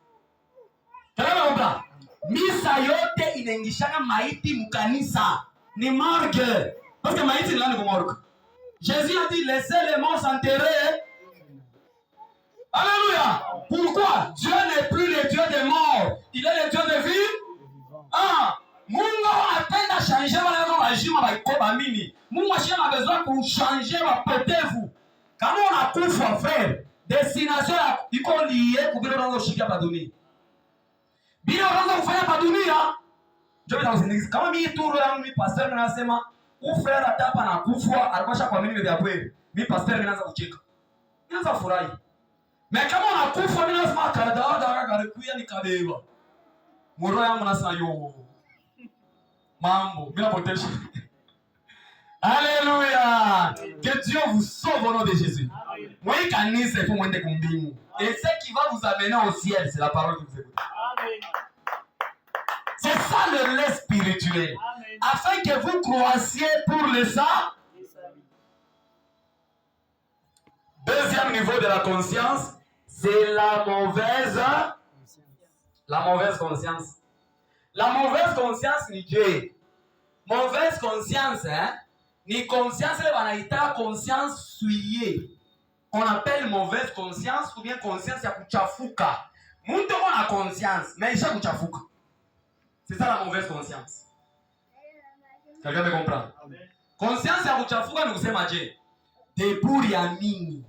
Kama mbona misa yote inaingishana maiti mkanisa ni morgue. Parce que maiti ni nani kwa morgue? Jésus a dit laissez les morts s'enterrer. Alléluia. Pourquoi? Dieu n'est plus le Dieu des morts, il est le Dieu des vivants. Mungu anapenda changer wale kama majima baikoba mimi. Mungu ashina besoin kuchanger wapotevu. Kama unakufa frère, destination iko lié kubira rango shika pa dunia. Bila rango kufanya pa dunia, ndio bila usindikiza. Kama mimi turo yangu ni pastor anasema Ufera tapa na kufwa alikuwa kwa mimi vya kweli. Mimi pastor ninaanza kucheka. Ninaanza furahi. Na kama unakufa mimi nasema kadada karikuya nikabeba. Moro yangu nasema yo. Mambo bila potential. Alléluia. Que Dieu vous sauve au nom de Jésus. Moi kanisa il faut mwende kumbingu. Et ce qui va vous amener au ciel, c'est la parole que vous écoutez. Amen. C'est ça le lait spirituel. Amen. Afin que vous croissiez pour le sang. Deuxième niveau de la conscience, c'est la mauvaise conscience. La mauvaise conscience ni Dieu. Mauvaise conscience, ni conscience wanaita conscience souillée. On appelle mauvaise conscience ou bien conscience ya kuchafuka. Mtu ana conscience, mais isha kuchafuka. C'est ça la mauvaise conscience. Quelqu'un me comprend? Conscience ya kuchafuka ni kusema je? Deburi ya mini.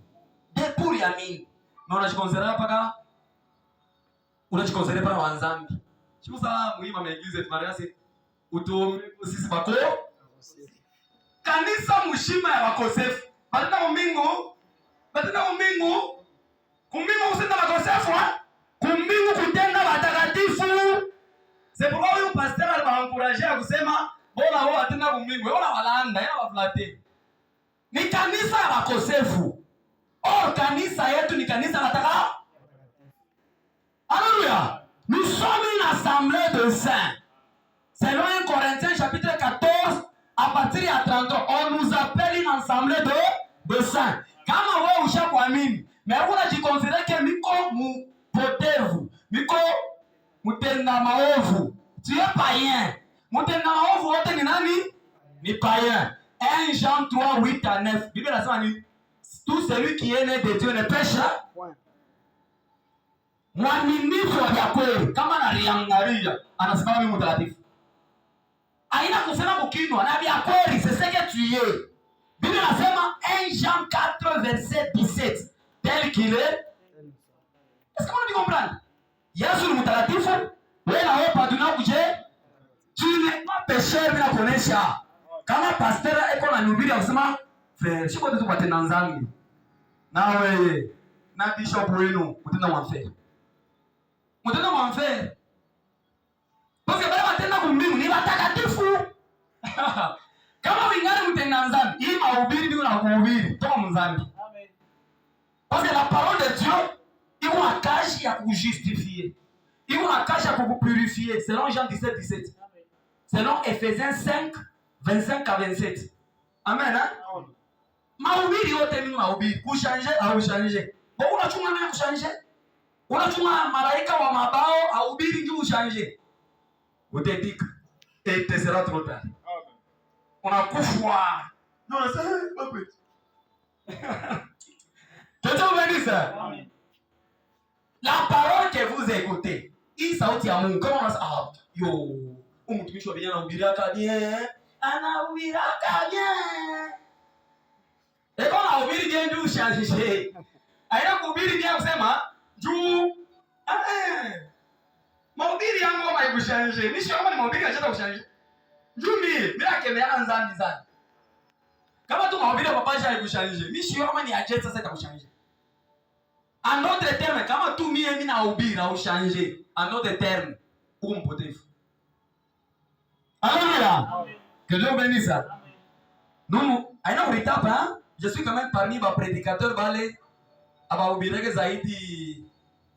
Deburi ya mini. Na unajikonsidera paka unajikonsidera para wanzambi. Chiku sala muhimu amegize tumarasi utume sisi bako kanisa mushima ya wakosefu. Batenda kumbingu kusenda wakosefu kumbingu kutenda watakatifu. C'est pourquoi huyu pasteur aliwaencourager kusema bona wao atenda kumbingu bona walanda yana waflate. Ni kanisa ya wakosefu. Kanisa yetu ni kanisa nataka. Alléluia. Nous sommes une assemblée de saints. Selon 1 Corinthiens chapitre 14 à partir de 30, on nous appelle une assemblée de saints. Kama wewe ushakuamini, mais unajikonsidera que miko mpotevu, miko mutenda maovu. Tu es païen. Mutenda maovu wote ni nani? Ni païen. 1 Jean 3, 8 à 9. Bible inasema ni tout celui qui est né de Dieu ne pêche. Mwaminifu wa kweli kama analiangalia anasema mimi mtakatifu. Haina kusema kukinwa na vya kweli c'est ce que tu es. Bible inasema 1 Jean 4 verset 17 tel qu'il est. Est-ce que vous comprenez? Yesu ni mtakatifu, wewe na wewe paduna kuje. Tu n'es pas pécheur bila kuonesha. Kama pastor eko na nubiri akisema frère, siko tu batenda nzangi. Na wewe na bishop wenu utenda mwanfe. Mutenda mwanfe. Parce que bale batenda kumbingu ni watakatifu. Kama vingine mtenda nzambi, hii mahubiri ndio na kuhubiri toka mzambi. Amen. Parce que la parole de Dieu, il vous a caché à vous justifier. Il vous a caché à vous purifier selon Jean 17, 17. Amen. Selon Ephésiens 5, 25 à 27. Amen, hein? Amen. Mahubiri yote ni mahubiri. Kushanje au shanje. Bon, unachunga nini kushanje? Unachunga malaika wa mabao ahubiri ndio ushanje. Utetika. Et te sera trop tard. Amen. Unakufwa. Non, ça pas petit. Que Dieu vous bénisse. Amen. La parole que vous écoutez, hii sauti ya Mungu kama unasema yo, mtumishi wa Biblia anahubiriaka bien. Anahubiriaka bien. Eko anahubiri bien ndio ushanje. Aina kuhubiri bien kusema juu mahubiri yangu kama ikushanje. Mimi sio kama ni mahubiri acha kushanje. Juu mimi bila kemea nzani zani. Kama tu mahubiri ya papa ikushanje. Mimi sio kama ni aje sasa itakushanje. En d'autres termes, kama tu mimi nahubiri au changer. En d'autres termes, mpotefu. Alléluia. Que Dieu bénisse. Nous, aina kuritapa, hein? Je suis quand même parmi les prédicateurs balé abahubireke zaidi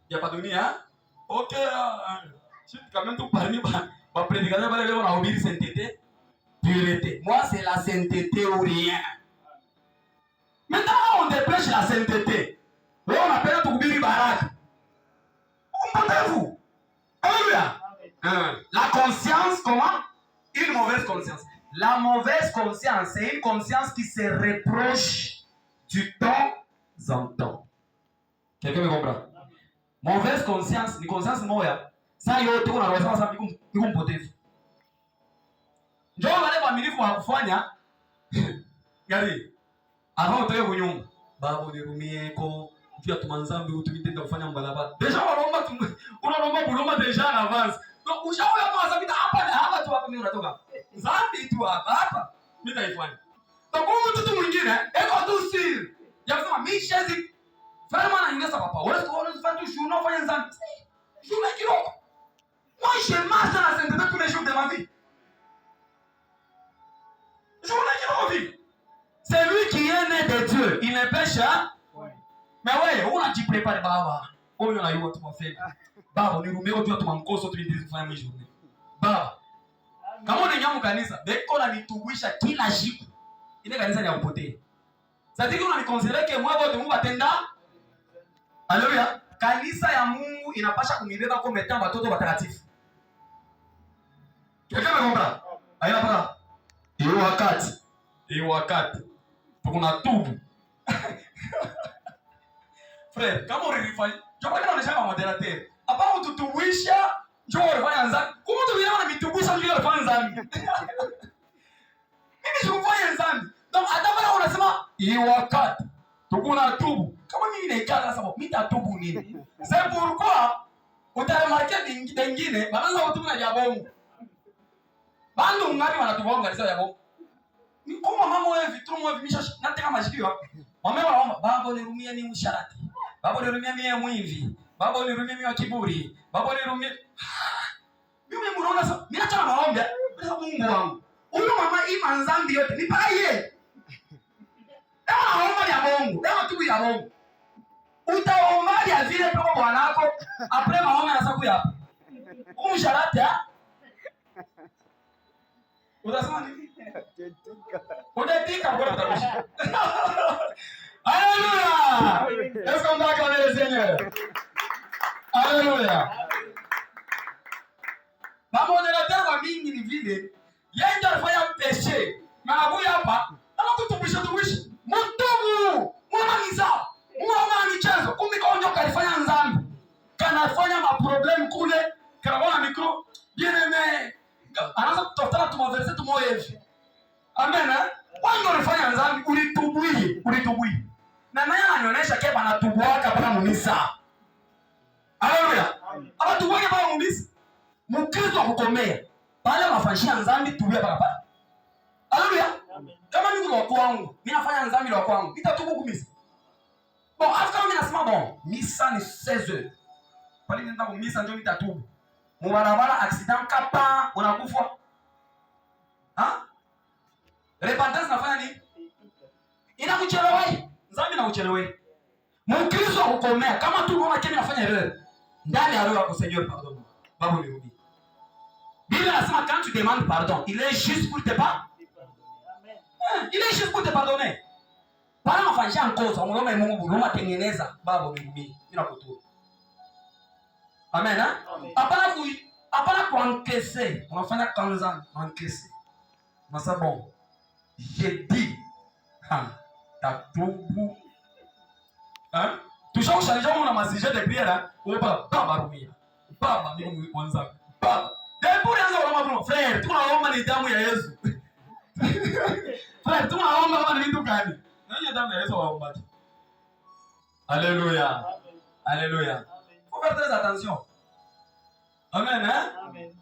ya padunia. OK, je suis quand même tout parmi les prédicateurs balé leo nahubiri sainteté, pureté. Moi c'est la sainteté ou rien. Maintenant on dépêche la sainteté. Wewe unapenda tuhubiri baraka. Mpotevu. Alléluia. La conscience comment? Une mauvaise conscience. La mauvaise conscience, c'est une conscience qui se reproche du temps en temps. Quelqu'un me comprend? Mauvaise conscience, ni conscience moya. Ça yote kuna roho sasa biku mpotevu. Njoo wale waaminifu wa kufanya gari. Avant utoe kunyumba. Babu nirumie ko pia tumanzambi utumitenda kufanya mbalaba. Deja unaomba buloma deja en avance. Donc ushaoya kwa sababu hapa tu hapa mimi unatoka. Zambi tu hapa. Mimi naifanya. Donc huyu mtu mwingine eko tu siri. Ya kusema mimi shezi vraiment anaingiza papa. Wewe unafanya tu journée fanya nzambi. Journée kiloko. Moi je marche dans la sainteté tous les jours de ma vie. Journée kiloko vie. C'est lui qui est né de Dieu. Il ne pêche hein? Ouais. Mais ouais, on a dit préparer baba. Oh yo na yo tu m'fait. Baba ni rumeo tu tumamkoso tu ndizi kufanya mwisho journée. Baba. Kama unanyamu kanisa, beko na nitubwisha kila siku. Ile kanisa ni ya kupotea. Sasa hivi unanikonsidere que moi wote Mungu atenda. Haleluya. Kanisa ya Mungu inapasha kumibeba kwa metamba watoto watakatifu. Kaka mmeomba. Haina paka. Hiyo wakati. Tukuna tubu. Frère, kama ulifanya, je crois que on est jamais modérateur. Apa ututuwisha, njoo ulifanya nzani. Kama mtu vile anamituwisha ndio ulifanya nzani. Mimi sikufanya nzani. Donc hata kama unasema hiyo wakati tukuna tubu. Kama mimi naikala sasa mimi nitatubu nini? C'est pourquoi utaremarquer dingine banaanza kutubu na jabongo. Bando ngapi wanatubonga kanisa ya bongo. Ni kama mama wewe vitu mwa vimisha nataka mashikio. Mama wanaomba baba nirumie ni msharati. Baba nirumie mimi mwivi. Baba nirumie mimi wa kiburi. Baba nirumie. Mimi mnaona sasa mimi acha maombi. Sasa Mungu wangu. Huyu mama hii manzambi yote nipaye. Kama naomba ya Mungu, kama tu ya Mungu. Utaomba ya vile poko bwanako, après maombi na saku yako. Umsharati ah? Utasema nini? Unatika bora utakushika. Alléluia! Est-ce qu'on va acclamer le Seigneur? Alléluia! Mama modérateur wa mingi ni vile yeye ndio alifanya péché. Maabu hapa, kama kutubisha. Mtubu! Mwana niza! Mwana michezo! Kumikonjo kalifanya nzambi. Kanafanya maproblème kule, kanabona micro. Bien aimé. Anaanza kutafuta tumaverse tumoe hivi. Amen. Wango ulifanya nzambi ulitubui. Na naye ananionyesha keba anatubuaka bana munisa. Haleluya. Aba tubuake bana munisa. Mkristo kukomea. Pale mafanyia nzambi tubia barabara. Haleluya. Kama niko kwa kwangu, mimi nafanya nzambi kwa kwangu. Nitatubu kumisa. Bon, after mimi nasema bon, misa ni 16h. Pale nenda kumisa ndio nitatubu. Mubarabara accident kapa unakufa. Ha? Repentance nafanya nini? Inakuchelewa. Nzambi na kuchelewa. Mkristo hukomea kama tu unaona kile nafanya erreur. Ndani ya roho yako Seigneur pardon. Baba nirudi. Biblia inasema quand tu demandes pardon, il est juste pour te pardonner. Amen. Il est juste pour te pardonner. Para mafanyisha nkosa, unaomba Mungu unoma tengeneza baba nirudi. Ninakutoa. Amen. Hapana kuencaisser. Unafanya kwanza encaisser. Masa bon. J'ai dit. Tatubu. Hein? Toujours changer mon amasije de prière. Oba baba rumia. Baba mimi kwanza. Baba. Depuis anza kwa mabro. Frère, tunaomba ni damu ya Yesu. Frère, tunaomba kama ni vitu gani? Nani damu ya Yesu waomba. Alléluia. Alléluia. Faut faire très attention. Amen, hein? Amen.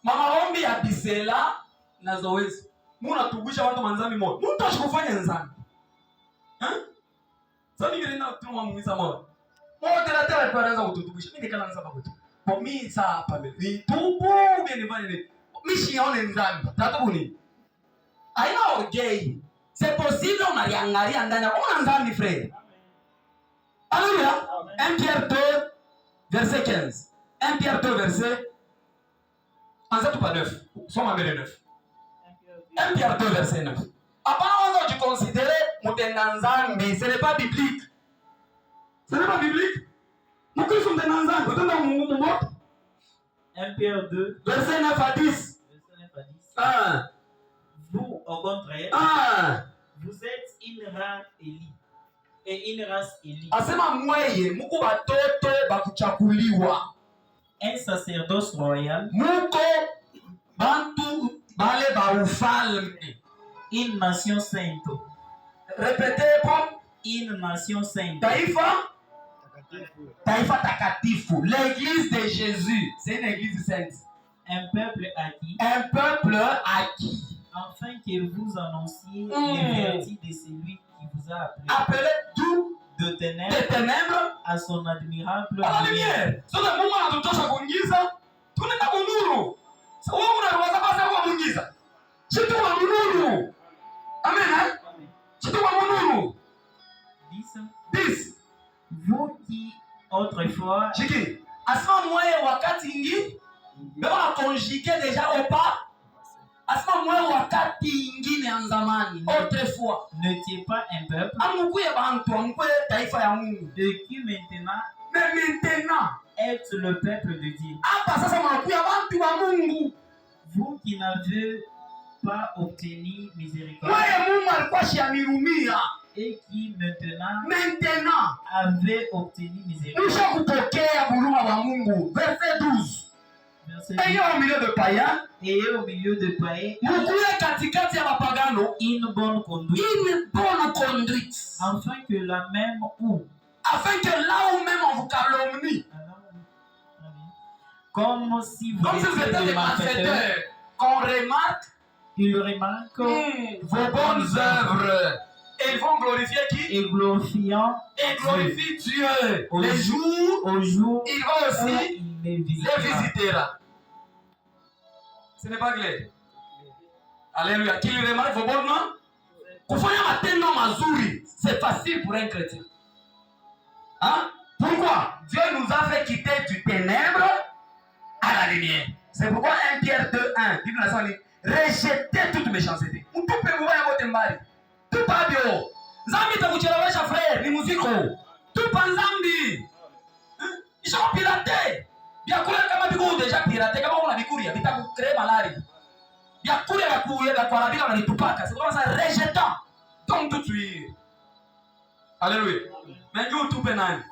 Mama ombi ya bisela na zoezi. Muna tubisha watu manzambi moja. Mtu ashikufanya nzambi. Sasa mimi nina tuma mwisa moja. Moja la tena kwa anza kutubisha. Mimi nikana nzamba kwetu. Kwa mimi saa hapa mimi. Tubu mimi nifanye nini? Mimi sione nzambi. Tatubu nini? Haina orgueil. C'est possible on aliangalia ndani. Una nzambi frère. Alléluia. 1 Pierre 2 verset 15. 1 Pierre 2 verset 9. Somme à 9. 1 Pierre 2 verset 9. Apparemment, tu considères Moutenanzambi, ce n'est pas biblique. Ce n'est pas biblique. Nous qui sommes des Nanzambi, vous êtes 1 Pierre 2 verset 9 à 10. Vous, au contraire, vous êtes une race élite. Et une race élite. Asema mweye, muko batoto bakuchakuliwa. Un sacerdoce royal. Muko bantu bale ba ufalme. Une nation sainte. Répétez pour une nation sainte. Taifa takatifu. L'église de Jésus, c'est une église sainte. Un peuple acquis. Un peuple acquis. afin que vous annonciez les vertus de celui qui vous a appelé d'où? de Des ténèbres ténèbres à son admirable à la lumière. lumière. Sasa Mungu anatutosha kuingiza, tunaenda kunuru. Sasa wewe unawaza basi kwa kuingiza. Sisi tu wa nuru. Amen. Sisi tu wa nuru. 10. Vous qui autrefois Chiki. Asema mwaye wakati ingi, mbona conjugué déjà au pas? Asema mwaye wakati ingine ya zamani, autrefois. n'étiez pas un peuple Amukuye bantu, amukuye taifa ya Mungu. et qui maintenant Mais maintenant, êtes le peuple de Dieu. hapa sasa mnakuya bantu wa Mungu. Vous qui n'avez pas obtenu miséricorde Mwaye Mungu alikuwa shiamirumia. et qui Maintenant, avez obtenu miséricorde. mwisho kupokea huruma wa Mungu. Verset 12. Verset Ayez au milieu de païens, et au milieu de païens mkuye katikati ya mapagano, une bonne conduite, une bonne conduite, afin que la même ou afin que là où même on vous calomnie, comme si vous comme si vous étiez étiez des des malfaiteurs, malfaiteurs, qu'on remarque ils remarquent vos bonnes œuvres. Et ils vont glorifier qui? et glorifiant Et glorifient Dieu. Au Les jours, au jour il va où aussi il les les visitera. visitera. Ce n'est pas clair. Alléluia. Qui lui remarque vos bonnes mains? Kufanya matendo mazuri, c'est facile pour un chrétien. Hein? Pourquoi? Dieu nous a fait quitter du ténèbre à la lumière. C'est pourquoi 1 Pierre 2:1, Bible nationale dit, rejetez toute méchanceté. Utupe mubaya wote mbali. Tupa bio. Zambi itakuchelewesha frère, ni muziko. Tupa nzambi. Isha pirate. Vyakula kama biko deja pirate, kama una bikuria bitakucree malaria. Vyakula vya kuenda kwa rabika wanitupaka. C'est comme ça rejetant. Donc tout de suite. Alléluia. Mais Dieu tupe nani?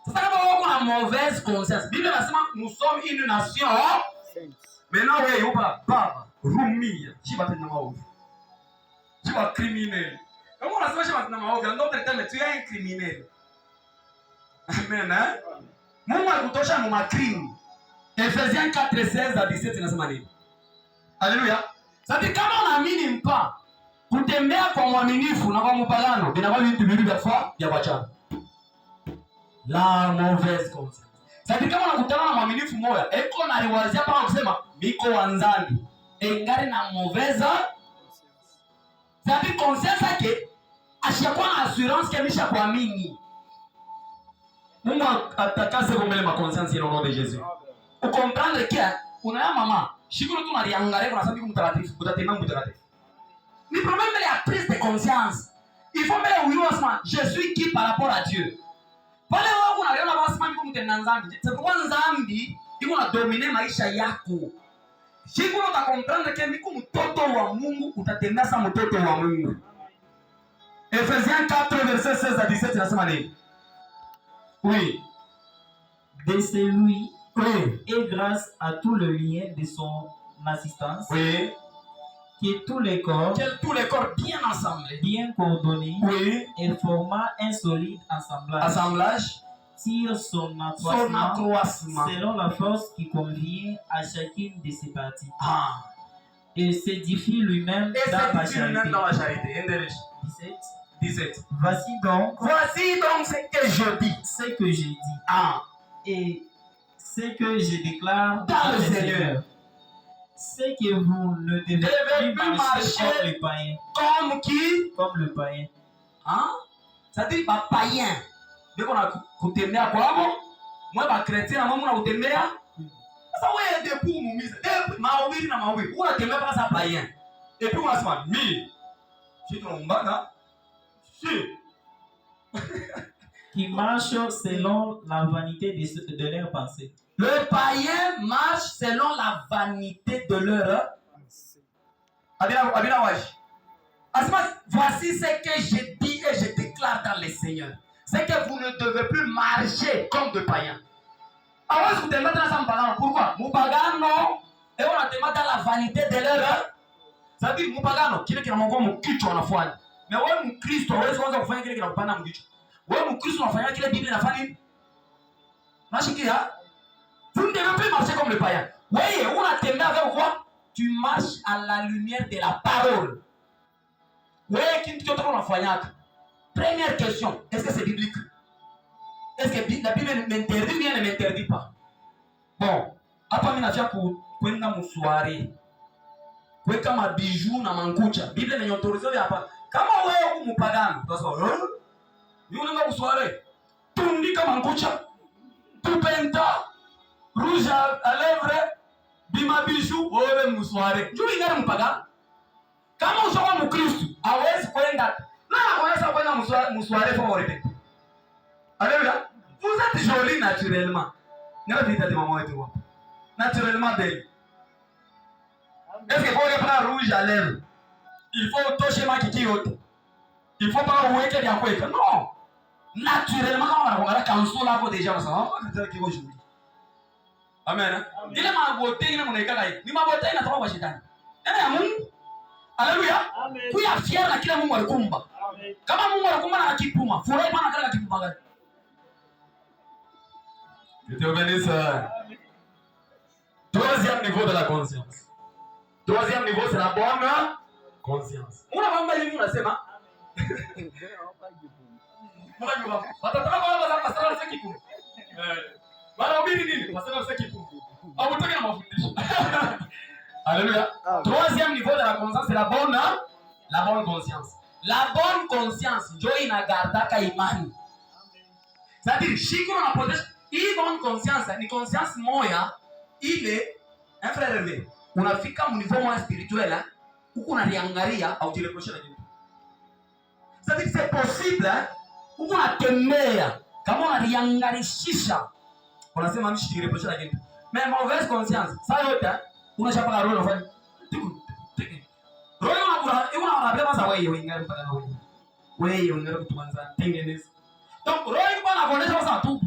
Sasa kama wako na mauvaise conscience. Bible inasema nous sommes une nation. Maintenant wewe upo na baba, rumia, shiba tena maovu. Shiba criminel. Kama unasema shiba tena maovu, ndio utatenda tu un criminel. Amen. Mungu alikutosha mu macrime. Ephésiens 4:16 à 17 inasema nini? Alléluia. Sasa kama unaamini mpa kutembea kwa mwaminifu na kwa mpagano vinakuwa vitu viwili vya wachana. La mauvaise conscience. Sasa kama unakutana na mwaminifu moja, eko na riwazia paka kusema miko wanzani. Engari na mauvaise. Sasa conscience yake ashakuwa na assurance kemisha kuamini. Mungu atakaze kumbele ma conscience ya nom de Jésus. Ukomprendre que una mama, shikuru tu naliangalia kuna sababu mtakatifu, utatenda mtakatifu. Ni problème de la prise de conscience. Il faut mettre où on je suis qui par rapport à Dieu. Pale wewe unaliona basi mimi kumtenda nzambi. C'est pourquoi nzambi iko na dominer maisha yako. Shikuru utakomprendre que mimi mtoto wa Mungu utatenda sa mtoto wa Mungu. Ephésiens 4 verset 16 à 17 inasema nini? Oui. De celui Oui. et grâce à tout le lien de son assistance, Oui. que tous les corps, Tous les corps bien ensemblés. bien coordonnés Oui. et formant un solide Assemblage. tire son Son accroissement accroissement. selon la force qui convient à chacune de ses parties Ah. et s'édifie lui-même Et dans la c'est même charité. dans la charité. 17. 17. Voici donc Ce que je dis. ce que je dis Ah. et ce que je déclare Dans le Seigneur. C'est que vous ne devez plus marcher comme les païens. Comme qui? Comme le païen. Hein? C'est-à-dire pas païen. Mais qu'on a kutembea kwao. Moi ba chrétien na mama na kutembea. Sasa wewe depuis muumiza. Depuis mahubiri na mahubiri. Unatembea kama sa païen. Et puis unasema mimi. Si tunaombana. Si. Qui marchent selon la vanité de leurs pensées. Le païen marche selon la vanité de leur Abina Wash. Voici ce que je dis et je déclare dans le Seigneur. C'est que vous ne devez plus marcher comme de païens. Alors, vous te mettez dans un pagano. Pourquoi? Mupagano, et on a te mis dans la vanité de leur. Ça veut dire, Mupagano, qui est qui n'a pas mon kichwa na fwani. Mais ouais, mon Christ, ouais, c'est quoi kufanya kile kinakupanda mkichwa. Ouais, mon Christ unafanya kile Biblia inafanya. Nashikia. Vous ne devez plus marcher comme le païen. Oui, on a tenu avec quoi? tu marches à la lumière de la parole. Wewe kitu chote unafanyaka. Première question, est-ce que c'est biblique? Est-ce que la Bible m'interdit ou bien ne m'interdit pas? Bon, hapa mimi nafia kwenda msoirée. Kuweka mabiju na mangucha. Biblia inaniautorize hapa. Kama wewe huko mpagano, utasema, "Yule unaenda msoirée. Tundika mangucha. Tupenda rouge à lèvres, bima biju, wewe msoirée." Njoo ingara mpagano. Kama ushakuwa Mkristo, hawezi kwenda. Na anaweza kwenda msoirée favorite. Alléluia. Vous êtes jolie naturellement. Ndio vita de maman wetu hapa. Naturellement belle. Est-ce qu'il faut prendre rouge à lèvres? Il faut toucher ma kiki yote. Il faut pas oueke vya kweka. Non. Naturellement kama wanakuangalia kanso lako deja unasema, "Ah, kiko juu." Amen. Ile mabote ile mnaikala hivi. Ni mabote inatoka kwa shetani. Neno ya Mungu. Haleluya. Amen. Kuya fiera na kila Mungu alikumba. Amen. Kama Mungu alikumba na kipuma, furahi pana kala kipuma gani? Dieu te bénisse. Troisième niveau de la conscience. Troisième niveau, c'est la bonne conscience. Unavamba hivi unasema. Unajua, watataka kwa pastor sasa kipu. Wanahubiri nini? Pastor sasa kipu. Au utaki na mafundisho. Alléluia. Troisième niveau de la conscience, c'est la bonne conscience. La bonne conscience, ndio inagardaka imani. C'est-à-dire, shiko na protège. Hii bonne conscience ni conscience moya ile un frère rêvé. Unafika mu niveau moya spirituel huko unaliangalia au jireprocher na kitu. C'est-à-dire c'est possible huko unatembea kama unaliangarishisha. Unasema mimi jireprocher na kitu. Mais mauvaise conscience, ça yote unashapaka roho unafanya. Roho unabeba za wewe ingari mpaka na wewe. Wewe unataka kutuanza tengeneza. Donc roho iko na kuonesha sasa tu.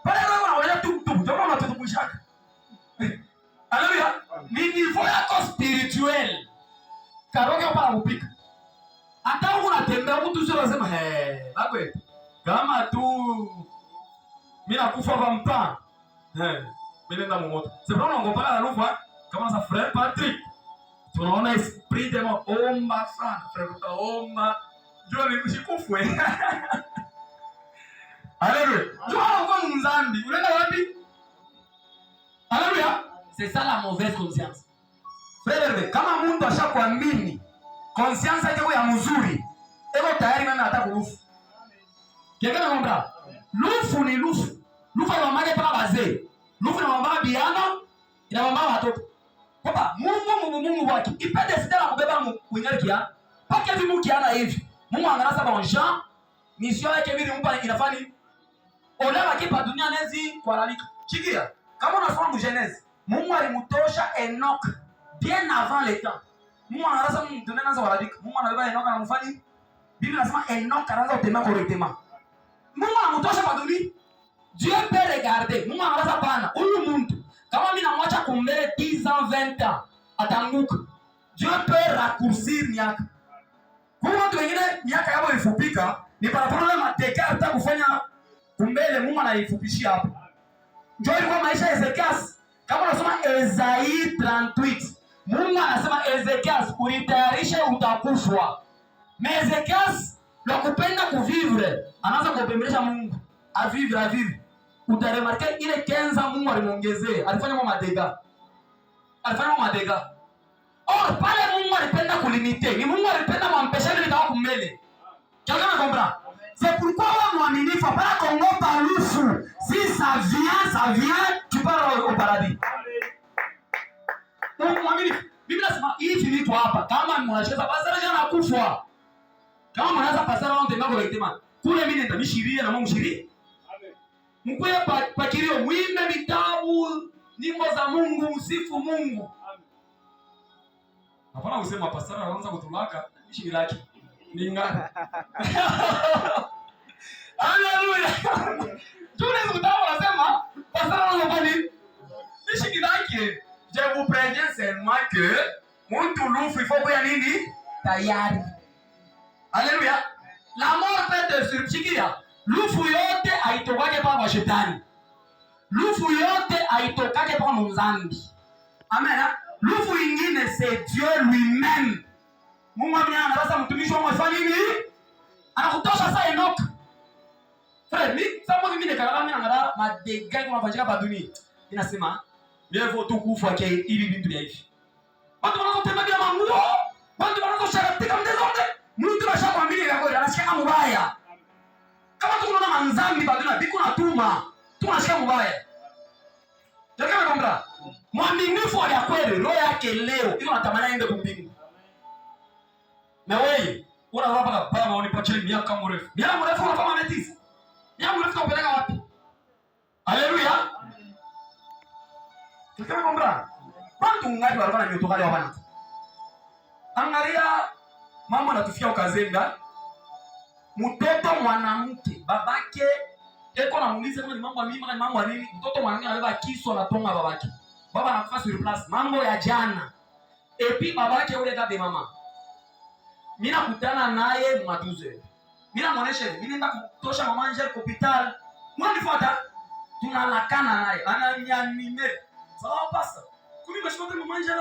Pale roho unaonesha tu. Jamaa unatutukushaka. Haleluya. Ni niveau yako spirituel. Karoge hapa upika. Hata unatembea mtu sio lazima bagwe. Kama tu mimi nakufa kwa mpa. Mimi nenda mmoto. C'est vrai on compare la louve kama sa frère Patrick. Tunaona esprit de mort omba sana. Frère omba. Ndio ni kushikufwe. Alléluia. Ndio uko mzambi. Unaenda wapi? Alléluia. C'est ça la mauvaise conscience. Frère, kama mtu ashakuamini conscience yake ya mzuri, eko tayari mimi nataka kurufu. Kengine ngomba. Lufu ni lufu. Lufu ni mamaje paka bazee. Lufu ni mama biana, ina mama watoto. Papa, Mungu wake. Ipende sitala kubeba mwingalikia. Paka hivi mkiana hivi. Mungu angarasa ba Jean, mission yake mimi mpa inafanya. Ole wakipa dunia nezi kwa lalika. Chikia. Kama unasoma mu Genèse, Mungu alimtosha Enoch bien avant le temps. Mungu anarasa dunia naanza kuharibika. Mungu anabeba Enoch anamfanya. Biblia inasema Enoch anaanza kutembea correctement. Mungu anamtosha kwa dunia. Dieu peut regarder. Mungu anarasa pana. Huyu mtu kama mimi namwacha kumbele 10 ans 20 ans atanguka. Dieu peut raccourcir miaka. Kwa watu wengine miaka yao ifupika ni paraporo na Descartes kufanya kumbele Mungu anaifupishia hapo. Njoo ilikuwa maisha ya Ezekias. Kama unasoma Esaii 38, Mungu anasema Ezekias ulitayarisha utakufa. Mais Ezekias lokupenda kuvivre, anaanza kupembelesha Mungu. A vivre. Utaremarke ile kenza Mungu alimuongezea, alifanya madega. Or pale Mungu alipenda kulimite. Ni Mungu alipenda mampesha ile ndio kumbele. Quelqu'un me comprend? C'est pourquoi on mwaminifu pas Congo par lufu. Si ça vient, tu pars au paradis. Amen. Mwaminifu. Biblia inasema hivi vitu hapa kama mnacheza pasara jana kufa. Kama mnaanza pasara wao ndio correctement. Kule mimi nenda mishiria na Mungu shiria. Amen. Mkwe pa kilio mwimbe vitabu nyimbo za Mungu, msifu Mungu. Amen. Hapana usema pasara anaanza kutulaka mishi laki. Ni ngani? Haleluya. Tunaweza kutawa nasema pasara anaanza nini? Mishi kidaki. Je vous préviens seulement que mtu lufu ifo kwa nini? Tayari. Haleluya. La mort peut te surprendre. Lufu yote haitokake kwa shetani. Lufu yote haitokake kwa mzambi. Amen. Lufu ingine c'est Dieu lui-même. Mungu anabasa mtumishi wako afanye nini? Anakutosha sasa Enoch. Frère, mimi nikakala mimi naangalia madega kunafanyika hapa dunia. Inasema leo tu kufa kwa hivi vitu vya hivi. Watu wanazotembea bila manguo, watu wanazosharika mde zote. Mtu anashakwambia yako anashika mbaya. Kama tunaona manzambi badala biko na tuma, tunashika mbaya. Jamaa kwamba mwaminifu wa kweli roho yake leo iko natamani aende kumbingu. Na wewe unarudi hapa baba unipatie miaka mrefu. Miaka mrefu unafanya metisi. Miaka mrefu unapeleka wapi? Haleluya. Jamaa kwamba watu ngapi walikuwa na nyotokale wa bana. Angalia mama anatufia ukazemba. Mtoto mwanamke babake eko namuuliza kama ni mambo ya mimi kama ni mambo ya nini, mtoto mwanamke anabeba kisu anatonga babake. Baba anakufa sur place, mambo ya jana. Epi babake yule dada mama. Mimi nakutana naye matuze. Mimi namuonesha, mimi naenda kutosha mama nje hospital. Mwanifuata tunalakana naye. Ananyanyime. Sawa pasa. Kumi bashikote mama nje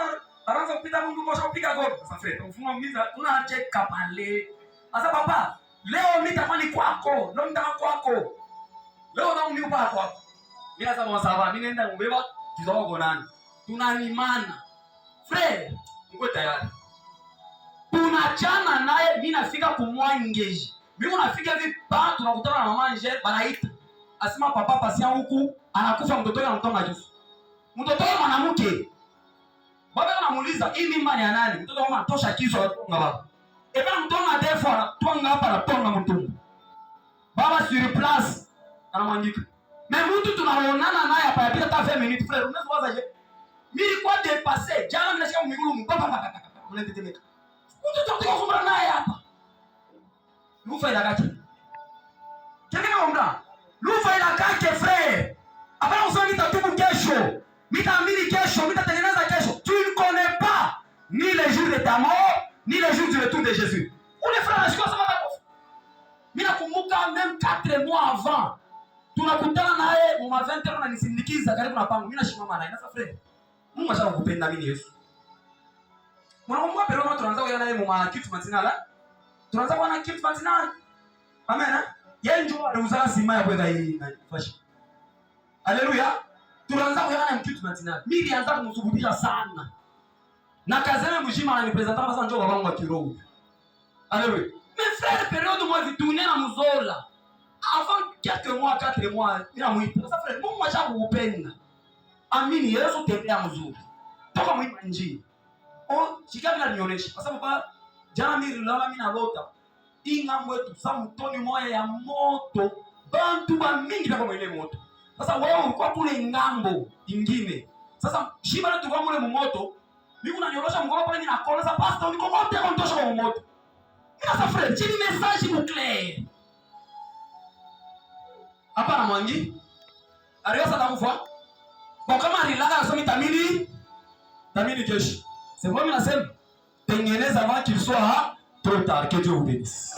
anaanza kupita Mungu kwa kupiga goli. Sasa frère, mfumo mmiza tunacheka pale. Sasa papa, leo nitamani kwako, leo nitaka kwako. Leo na uniupa kwako. Mimi nasema wasaba, mimi naenda kumbeba kidogo nani. Tunanimana. Frère, mko tayari. Tunachana naye, mimi nafika kumwa engage. Mimi unafika hivi pa tunakutana na mama nje banaita. Asema papa pasia huku, anakufa mtoto wake anamtonga juice. Mtoto wake mwanamke. Baba anamuuliza, "Hii mimba ni ya nani?" Mtoto kama anatosha kisu anatonga baba. Epena mtonga defo anatwanga hapa anatonga mtumbo. Baba sur place anamwandika. Mais mtu tunaonana naye hapa yapita hata 20 minutes frère. Unaweza waza je? Mimi kwa dépasser, jana mimi nashika miguu papa. Unatetemeka. Mtu tunataka kumbana naye hapa. Lufa ila kake. Kile naomba. Lufa ila kake frère. Hapana usoni tatubu kesho. Nitaamini kesho, nitatengeneza kesho. Tu ne connais pas ni le jour de ta mort, ni le jour du retour de Jésus. Ule frère anashika sama takofu. Mimi nakumbuka même 4 mois avant. Tunakutana naye mu 20 ans ananisindikiza karibu na pango. Mimi nashimama naye. Sasa frère, Mungu ashaka kupenda mimi Yesu. Mwana pelo mwa tunaanza kuona naye mu kitu matinala. Tunaanza kuona kitu matinala. Amen. Yeye ndio anauzana sima ya kwenda hii na fashi. Haleluya. Tunaanza kuona naye kitu matinala. Mimi nilianza kumsubudia sana. Na kazeme mjima ananipresenta sasa njoo babangu wa kiroho. Alléluia. Mes frères, période moi vitourner na muzola. Avant quelques mois, 4 mois, ina muita. Sasa frère, Mungu ashakupenda. Amini Yesu tembea mzuri. Toka mwima njini. Chika bila nionyesha. Kwa sababu baba jana mimi nilala mimi na lota. Inga mwetu sa mtoni moya ya moto. Bantu ba mingi kwa mwile moto. Sasa wewe ulikuwa kule ngambo ingine. Sasa shiba letu kwa mule moto. Mimi unanyorosha mkono pale mimi nakona sasa pastor niko moto kwa mtosha kwa moto. Mimi sasa frère, chini message pour clair. Hapa na mwangi. Ariyosa takufa. Kwa kama alilaga asomi tamini kesho. C'est moi mimi nasema tengeneza avant qu'il soit trop tard, que Dieu vous bénisse.